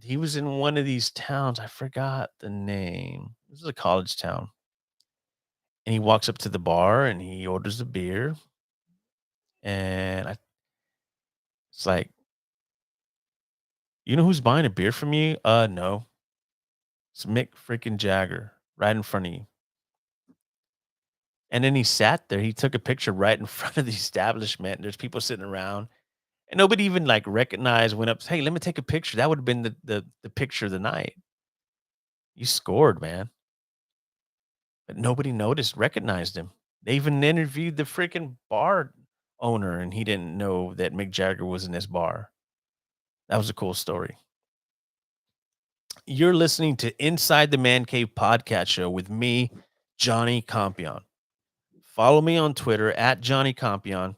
he was in one of these towns. I forgot the name. This is a college town. And he walks up to the bar and he orders a beer. And it's like, you know who's buying a beer from you? No. It's Mick freaking Jagger right in front of you. And then he sat there. He took a picture right in front of the establishment. There's people sitting around. And nobody even, like, recognized, went up, "Hey, let me take a picture." That would've been the picture of the night. You scored, man, but nobody noticed, recognized him. They even interviewed the freaking bar owner, and he didn't know that Mick Jagger was in his bar. That was a cool story. You're listening to Inside the Man Cave podcast show with me, Johnny Compian. Follow me on Twitter at Johnny Compian.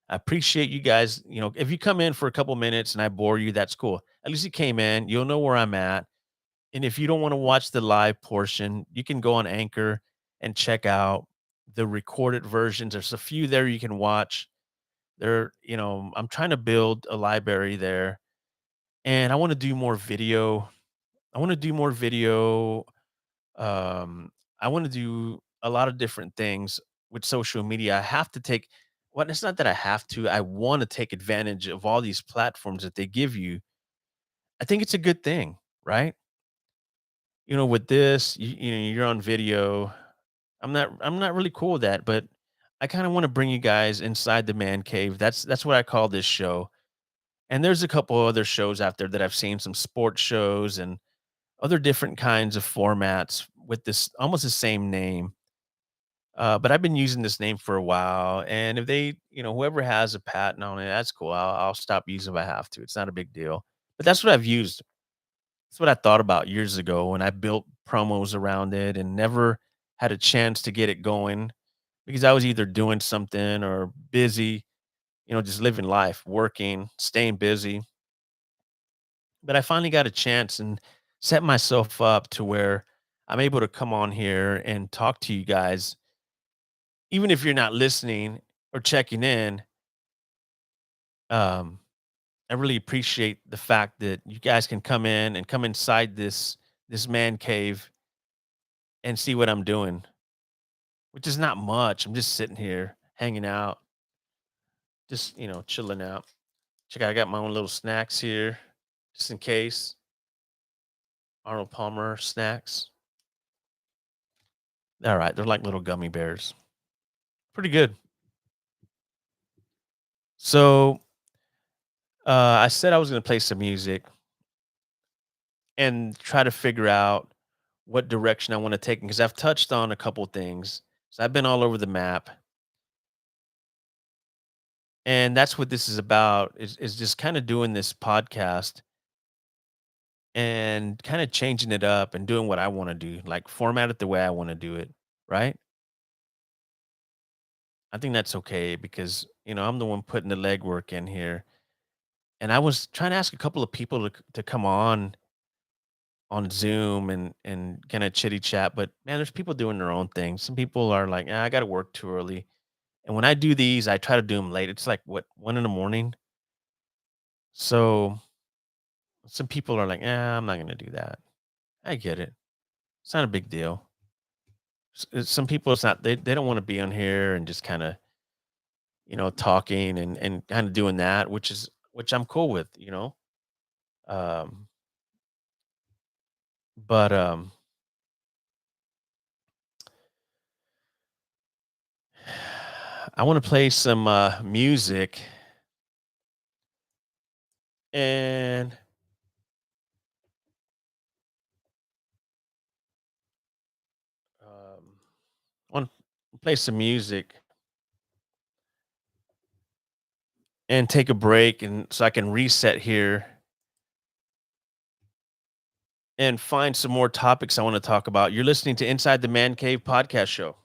I appreciate you guys. If you come in for a couple minutes and I bore you, that's cool. At least you came in. You'll know where I'm at. And if you don't want to watch the live portion, you can go on Anchor and check out the recorded versions. There's a few there you can watch. I'm trying to build a library there, and I want to do more video. I want to do more video. Um, I want to do a lot of different things with social media. I have to take Well, it's not that I have to. I want to take advantage of all these platforms that they give you. I think it's a good thing, right? With this, you're on video. I'm not really cool with that, but I kind of want to bring you guys inside the man cave. That's what I call this show. And there's a couple other shows out there that I've seen, some sports shows and other different kinds of formats with this almost the same name. But I've been using this name for a while, and if whoever has a patent on it, that's cool. I'll stop using if I have to. It's not a big deal. But that's what I've used. That's what I thought about years ago when I built promos around it and never had a chance to get it going because I was either doing something or busy, just living life, working, staying busy. But I finally got a chance and set myself up to where I'm able to come on here and talk to you guys. Even if you're not listening or checking in, um, I really appreciate the fact that you guys can come in and come inside this man cave and see what I'm doing, which is not much. I'm just sitting here hanging out, just chilling out. Check out, I got my own little snacks here, just in case. Arnold Palmer snacks. All right, they're like little gummy bears. Pretty good. So I said I was going to play some music and try to figure out what direction I want to take because I've touched on a couple things. So I've been all over the map, and that's what this is about. Is just kind of doing this podcast and kind of changing it up and doing what I want to do, like format it the way I want to do it. Right? I think that's okay because I'm the one putting the legwork in here, and I was trying to ask a couple of people to come on Zoom and kind of chitty chat. But man, there's people doing their own thing. Some people are like, I got to work too early. And when I do these, I try to do them late. It's like what 1 in the morning. So some people are like, I'm not gonna do that. I get it. It's not a big deal. Some people, it's not. They don't want to be on here and just kind of talking and kind of doing that, which I'm cool with. Um, but I want to play some music and want to play some music and take a break and so I can reset here and find some more topics I want to talk about. You're listening to Inside the Man Cave podcast show.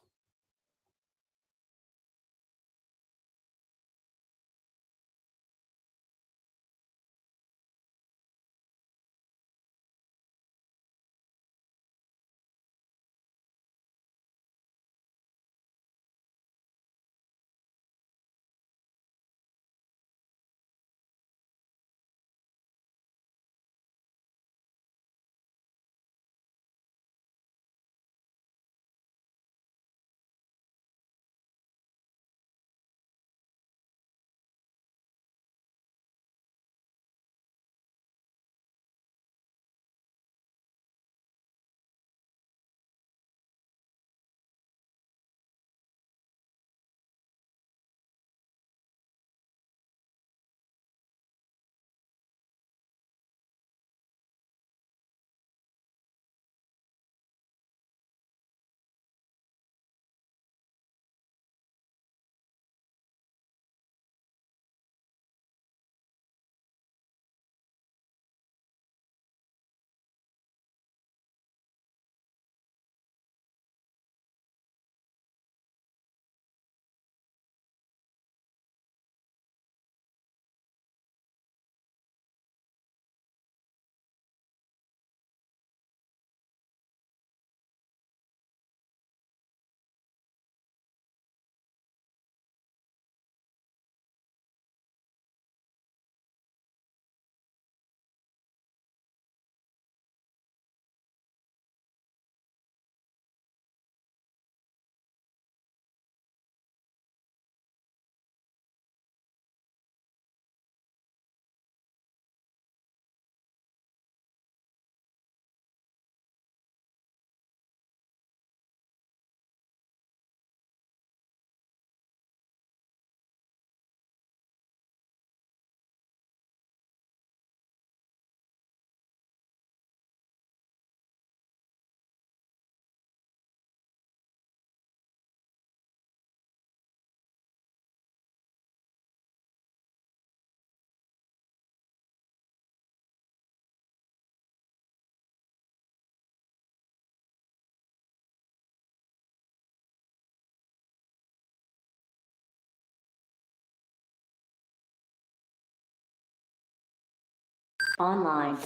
Online.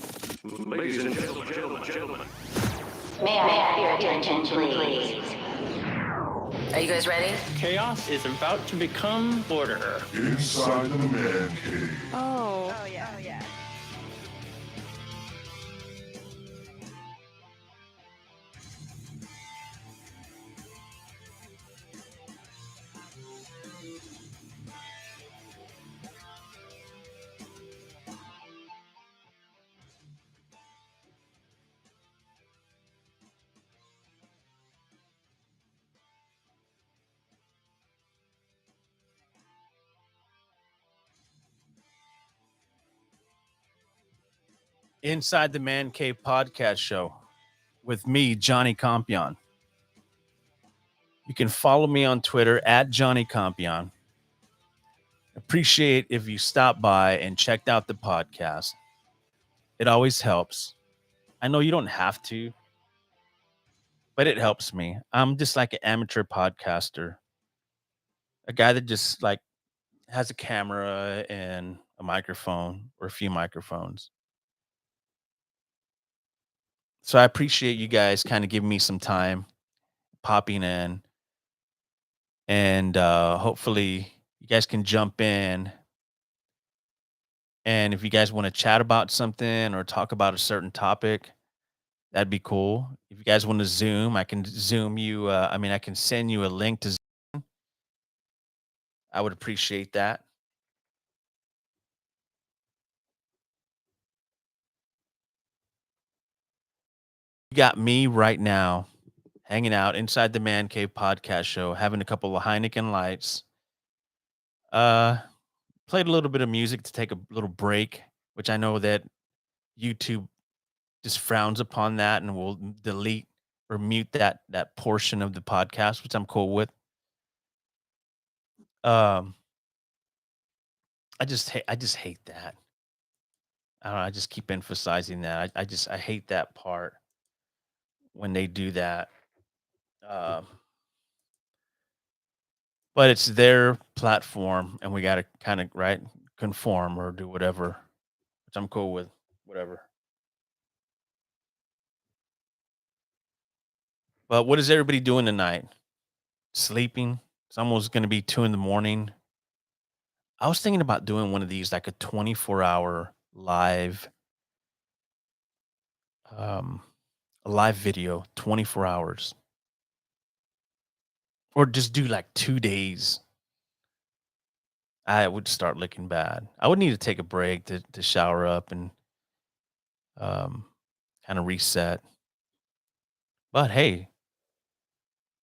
Ladies and gentlemen. May I have your attention, please? Are you guys ready? Chaos is about to become order. Inside the man cave. Yeah. Inside the Man Cave podcast show with me, Johnny Compian. You can follow me on Twitter at Johnny Compian. Appreciate if you stop by and checked out the podcast. It always helps. I know you don't have to, but it helps me. I'm just like an amateur podcaster, a guy that just like has a camera and a microphone or a few microphones. So I appreciate you guys kind of giving me some time popping in, and hopefully you guys can jump in. And if you guys want to chat about something or talk about a certain topic, that'd be cool. If you guys want to Zoom, I can Zoom you. I can send you a link to Zoom. I would appreciate that. You got me right now hanging out inside the Man Cave podcast show, having a couple of Heineken lights. Uh, Played a little bit of music to take a little break, which I know that YouTube just frowns upon that and will delete or mute that portion of the podcast, which I'm cool with. Um, I just hate that. I don't know, I just keep emphasizing that. I hate that part when they do that. Um, but it's their platform, and we got to kind of right conform or do whatever, which I'm cool with. Whatever. But what is everybody doing tonight? Sleeping? It's almost going to be 2 in the morning. I was thinking about doing one of these, like a 24-hour um, live video, 24 hours, or just do like 2 days. I would start looking bad. I would need to take a break to shower up and um, kind of reset. But hey,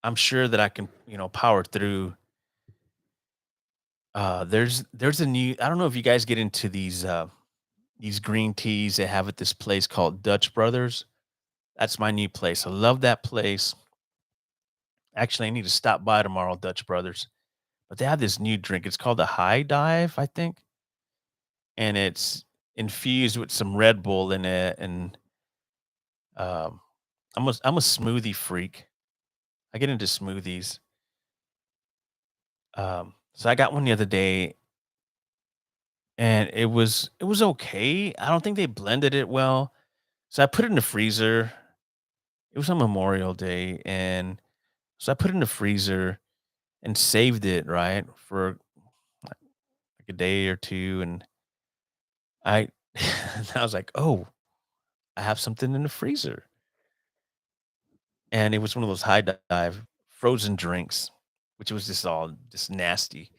I'm sure that I can, power through. There's a new. I don't know if you guys get into these green teas they have at this place called Dutch Brothers. That's my new place. I love that place. Actually, I need to stop by tomorrow, Dutch Brothers. But they have this new drink. It's called the High Dive, I think, and it's infused with some Red Bull in it. And um, I'm a smoothie freak. I get into smoothies. So I got one the other day, and it was okay. I don't think they blended it well, so I put it in the freezer. It was on Memorial Day, and so I put it in the freezer and saved it right for like a day or two, and I I was like, oh, I have something in the freezer, and it was one of those high dive frozen drinks, which was just all just nasty.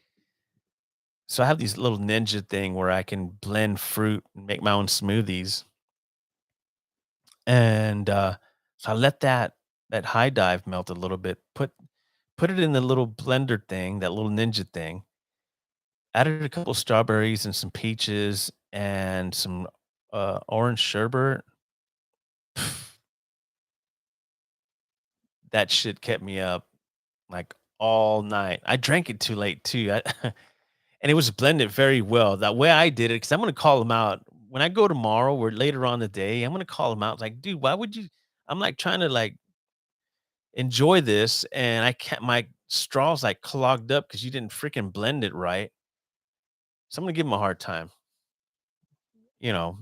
So I have these little ninja thing where I can blend fruit and make my own smoothies. And so I let that high dive melt a little bit, put it in the little blender thing, that little ninja thing, added a couple strawberries and some peaches and some orange sherbet. That shit kept me up like all night. I drank it too late too. And it was blended very well. That way I did it, because I'm gonna call him out when I go tomorrow or later on the day. I'm gonna call him out like, dude, why would you? I'm like trying to like enjoy this, and I can't. My straw's like clogged up because you didn't freaking blend it right. So I'm gonna give him a hard time. You know,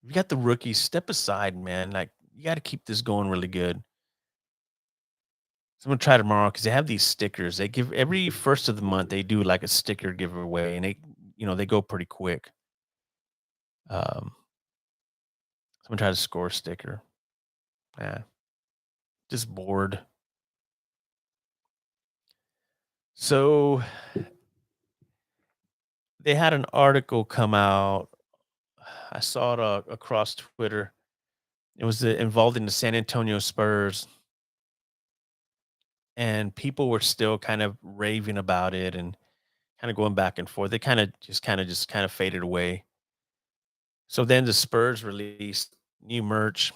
You got the rookies, step aside, man. Like, you got to keep this going really good. So I'm gonna try tomorrow because they have these stickers. They give every first of the month. They do like a sticker giveaway, and they go pretty quick. So I'm gonna try to score a sticker. Yeah, just bored. So they had an article come out. I saw it across Twitter. It was involved in the San Antonio Spurs, and people were still kind of raving about it and kind of going back and forth. They kind of faded away. So then the Spurs released new merch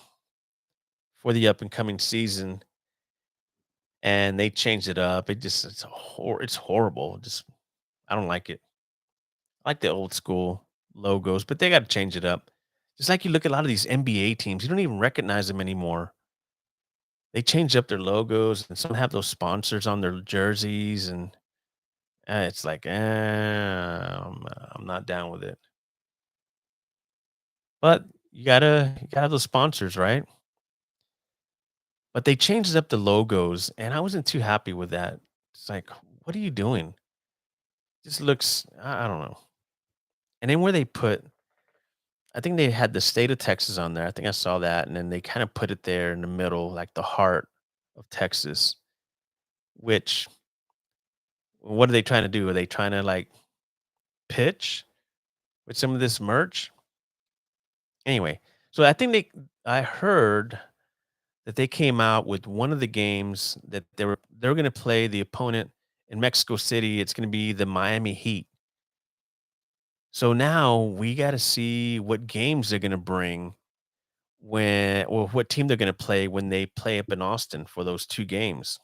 for the up and coming season, and they changed it up. It's horrible. Just I don't like it. I like the old school logos, but they got to change it up. Just like you look at a lot of these NBA teams, you don't even recognize them anymore. They change up their logos, and some have those sponsors on their jerseys, and it's like, I'm not down with it. But you gotta have those sponsors, right? But they changed up the logos, and I wasn't too happy with that. It's like, what are you doing? Just looks, I don't know. And then where they put, I think they had the state of Texas on there. I think I saw that, and then they kind of put it there in the middle, like the heart of Texas. Which, what are they trying to do? Are they trying to like pitch with some of this merch? Anyway, so I heard that they came out with one of the games that they were going to play the opponent in Mexico City. It's going to be the Miami Heat. So now we got to see what games they're going to bring or what team they're going to play when they play up in Austin for those two games.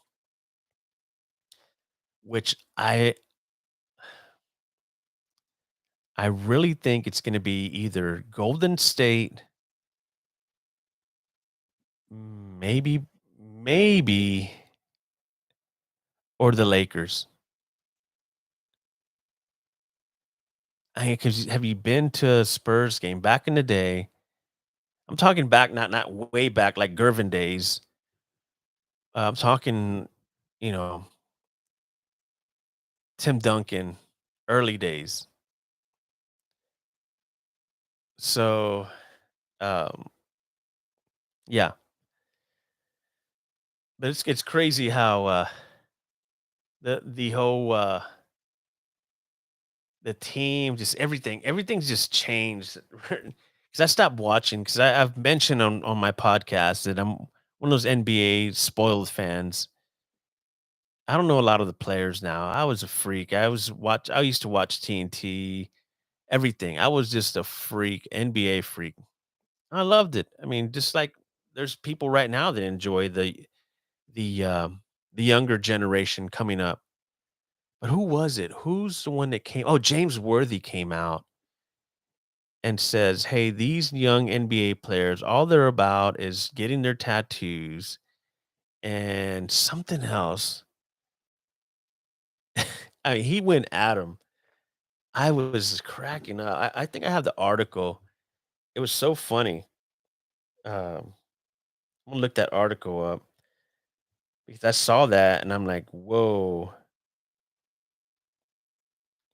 Which I really think it's going to be either Golden State, maybe, or the Lakers. Because have you been to a Spurs game back in the day? I'm talking back, not way back, like Gervin days. I'm talking, you know, Tim Duncan, early days. So, um, yeah, but it's crazy how the whole the team, just everything's just changed. Because I stopped watching because I've mentioned on my podcast that I'm one of those NBA spoiled fans. I don't know a lot of the players now. I was a freak. I used to watch TNT, everything. I was just a freak, NBA freak. I loved it. I mean, just like there's people right now that enjoy the the younger generation coming up. But who was it? Who's the one that came? Oh, James Worthy came out and says, "Hey, these young NBA players, all they're about is getting their tattoos and something else." I mean, he went at him. I was cracking up. I think I have the article. It was so funny. I'm gonna look that article up because I saw that and I'm like, whoa,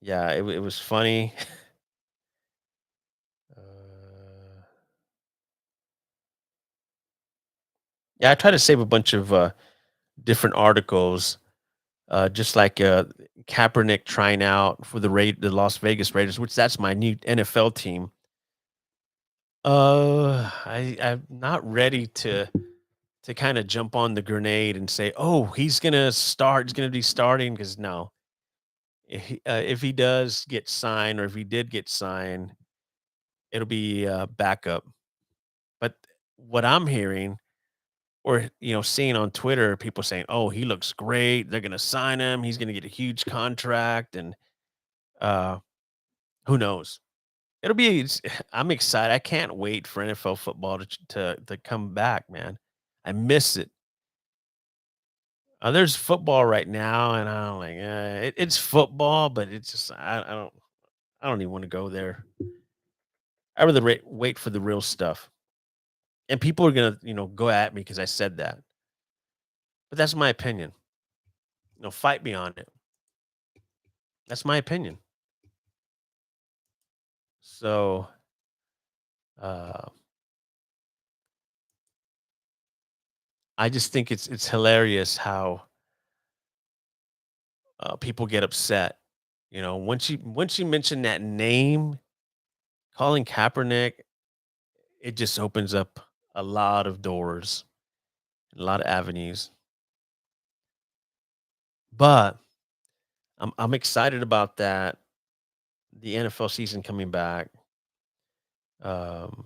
yeah, it was funny. uh, yeah, I try to save a bunch of different articles, just like Kaepernick trying out for the Las Vegas Raiders, which that's my new NFL team. I'm not ready to kind of jump on the grenade and say, "Oh, he's gonna start. He's gonna be starting." Because no, if he does get signed, or if he did get signed, it'll be backup. But what I'm hearing, or seeing on Twitter, people saying, "Oh, he looks great. They're gonna sign him. He's gonna get a huge contract," and uh, who knows? It'll be. I'm excited. I can't wait for NFL football to come back, man. I miss it. There's football right now, and I'm like, it's football, but it's just I don't even want to go there. I rather wait for the real stuff. And people are gonna, go at me because I said that. But that's my opinion. Fight me on it. That's my opinion. So uh I just think it's hilarious how people get upset. Once you mention that name, Colin Kaepernick, it just opens up a lot of doors, a lot of avenues. But I'm excited about that. The NFL season coming back. Um,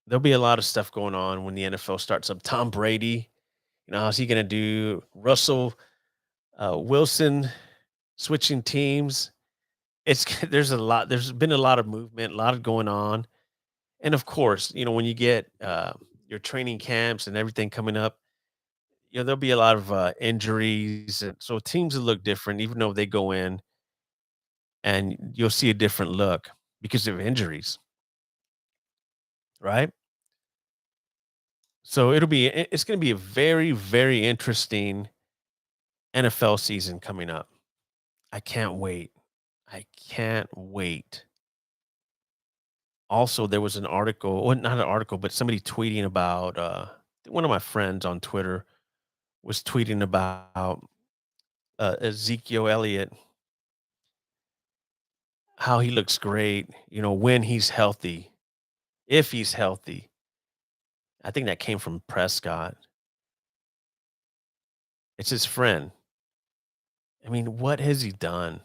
there'll be a lot of stuff going on when the NFL starts up. Tom Brady, how's he going to do? Russell Wilson switching teams. It's there's a lot. There's been a lot of movement, a lot of going on, and of course, when you get your training camps and everything coming up, there'll be a lot of injuries, and so teams will look different, even though they go in and you'll see a different look because of injuries, right? So it's going to be a very, very interesting NFL season coming up. I can't wait. I can't wait. Also, there was an article, well, not an article, but somebody tweeting about one of my friends on Twitter was tweeting about Ezekiel Elliott, how he looks great, when he's healthy, if he's healthy. I think that came from Prescott. It's his friend. I mean, what has he done?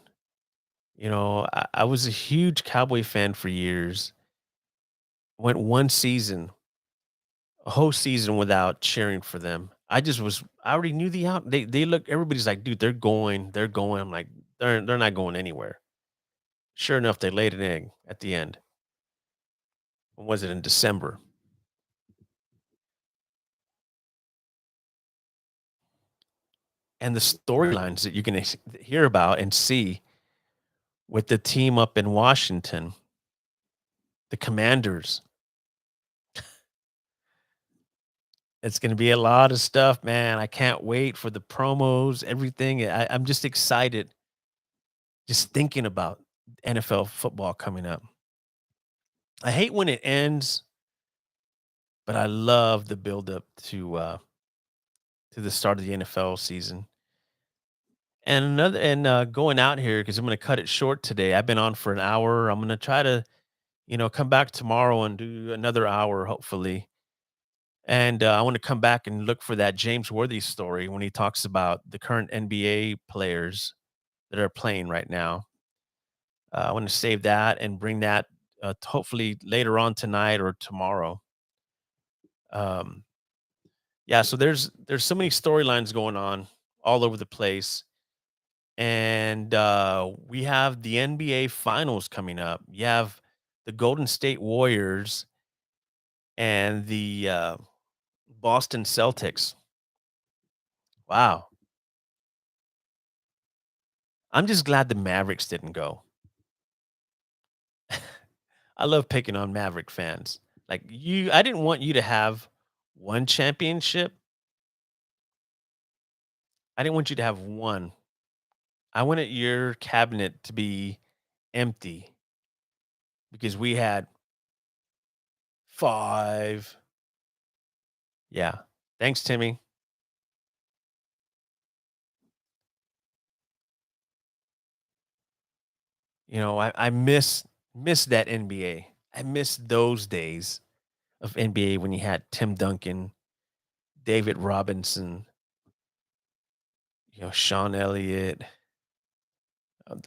I was a huge Cowboy fan for years. Went one season, a whole season without cheering for them. I already knew the out. They look. Everybody's like, dude, they're going. I'm like, they're not going anywhere. Sure enough, they laid an egg at the end. When was it in December? And the storylines that you can hear about and see with the team up in Washington, the Commanders. It's going to be a lot of stuff, man. I can't wait for the promos, everything. I'm just excited just thinking about NFL football coming up. I hate when it ends, but I love the build up to the start of the NFL season. And going out here because I'm going to cut it short today. I've been on for an hour. I'm going to try to come back tomorrow and do another hour, hopefully. And I want to come back and look for that James Worthy story when he talks about the current NBA players that are playing right now. I want to save that and bring that hopefully later on tonight or tomorrow. Um, yeah, so there's so many storylines going on all over the place, and we have the NBA Finals coming up. You have the Golden State Warriors and the Boston Celtics. Wow, I'm just glad the Mavericks didn't go. I love picking on Maverick fans. Like I didn't want you to have one championship. I didn't want you to have one. I wanted your cabinet to be empty because we had five. Yeah. Thanks, Timmy. I miss that NBA. I miss those days of NBA when you had Tim Duncan, David Robinson, Sean Elliott.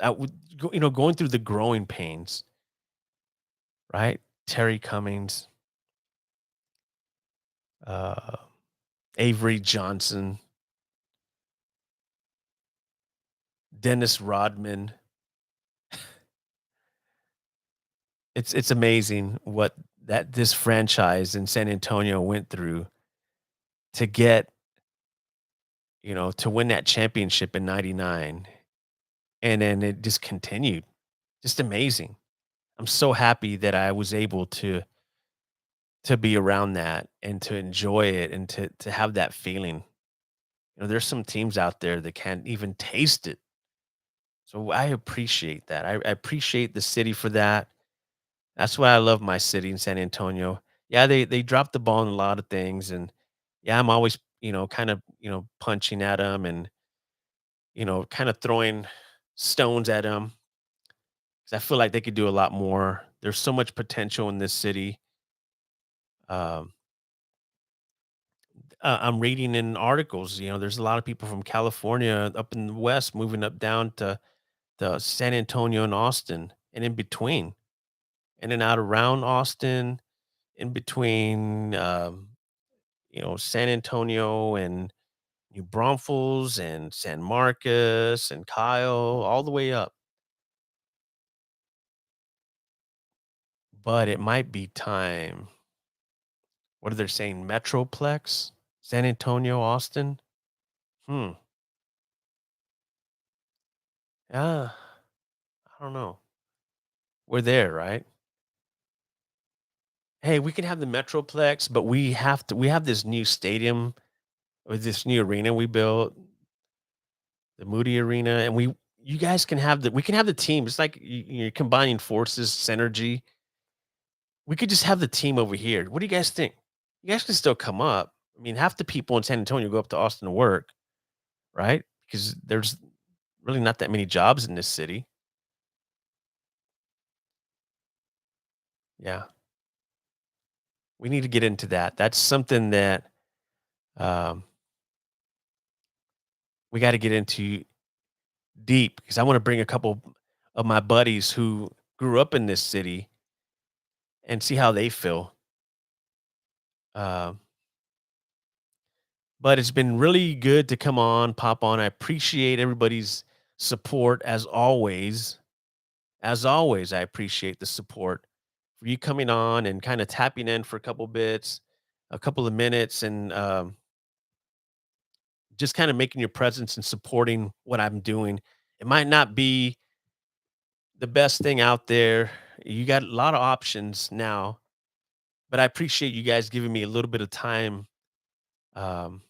I would going through the growing pains, right? Terry Cummings, uh, Avery Johnson, Dennis Rodman. It's amazing what this franchise in San Antonio went through to get, to win that championship in '99, and then it just continued. Just amazing. I'm so happy that I was able to be around that and to enjoy it and to have that feeling. There's some teams out there that can't even taste it. So I appreciate that. I appreciate the city for that. That's why I love my city in San Antonio. Yeah, they dropped the ball in a lot of things, and yeah, I'm always kind of punching at them and kind of throwing stones at them because I feel like they could do a lot more. There's so much potential in this city. Um, I'm reading in articles. There's a lot of people from California up in the West moving up down to San Antonio and Austin and in between, in and out around Austin, in between, San Antonio and New Braunfels and San Marcos and Kyle, all the way up. But it might be time. What are they saying? Metroplex? San Antonio, Austin? Hmm. Yeah. I don't know. We're there, right? Hey, we can have the Metroplex, but we have this new stadium or this new arena we built, the Moody Arena, and you guys can have we can have the team. It's like you're combining forces, synergy. We could just have the team over here. What do you guys think? You guys can still come up. I mean, half the people in San Antonio go up to Austin to work, right? Because there's really not that many jobs in this city. Yeah, we need to get into that. That's something that um, we got to get into deep because I want to bring a couple of my buddies who grew up in this city and see how they feel. Um, but it's been really good to come on, pop on. I appreciate everybody's support as always. As always, I appreciate the support for you coming on and kind of tapping in for a couple bits, a couple of minutes, and just kind of making your presence and supporting what I'm doing. It might not be the best thing out there. You got a lot of options now, but I appreciate you guys giving me a little bit of time. Um,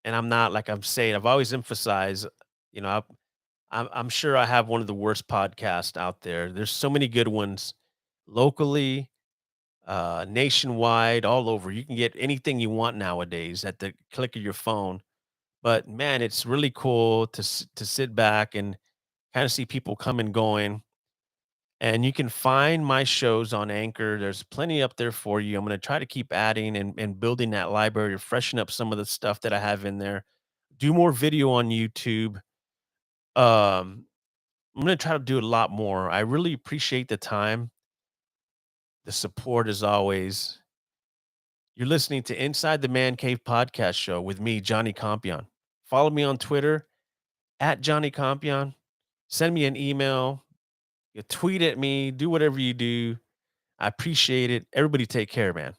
and I'm not like I'm saying. I've always emphasized, you know, I'm sure I have one of the worst podcasts out there. There's so many good ones locally, nationwide, all over. You can get anything you want nowadays at the click of your phone. But man, it's really cool to sit back and kind of see people come and going. And you can find my shows on Anchor. There's plenty up there for you. I'm going to try to keep adding and building that library to freshen up some of the stuff that I have in there. Do more video on YouTube. I'm going to try to do a lot more. I really appreciate the time, the support as always. You're listening to Inside the Man Cave podcast show with me, Johnny Compian. Follow me on Twitter at Johnny Compian. Send me an email. You tweet at me. Do whatever you do. I appreciate it. Everybody take care, man.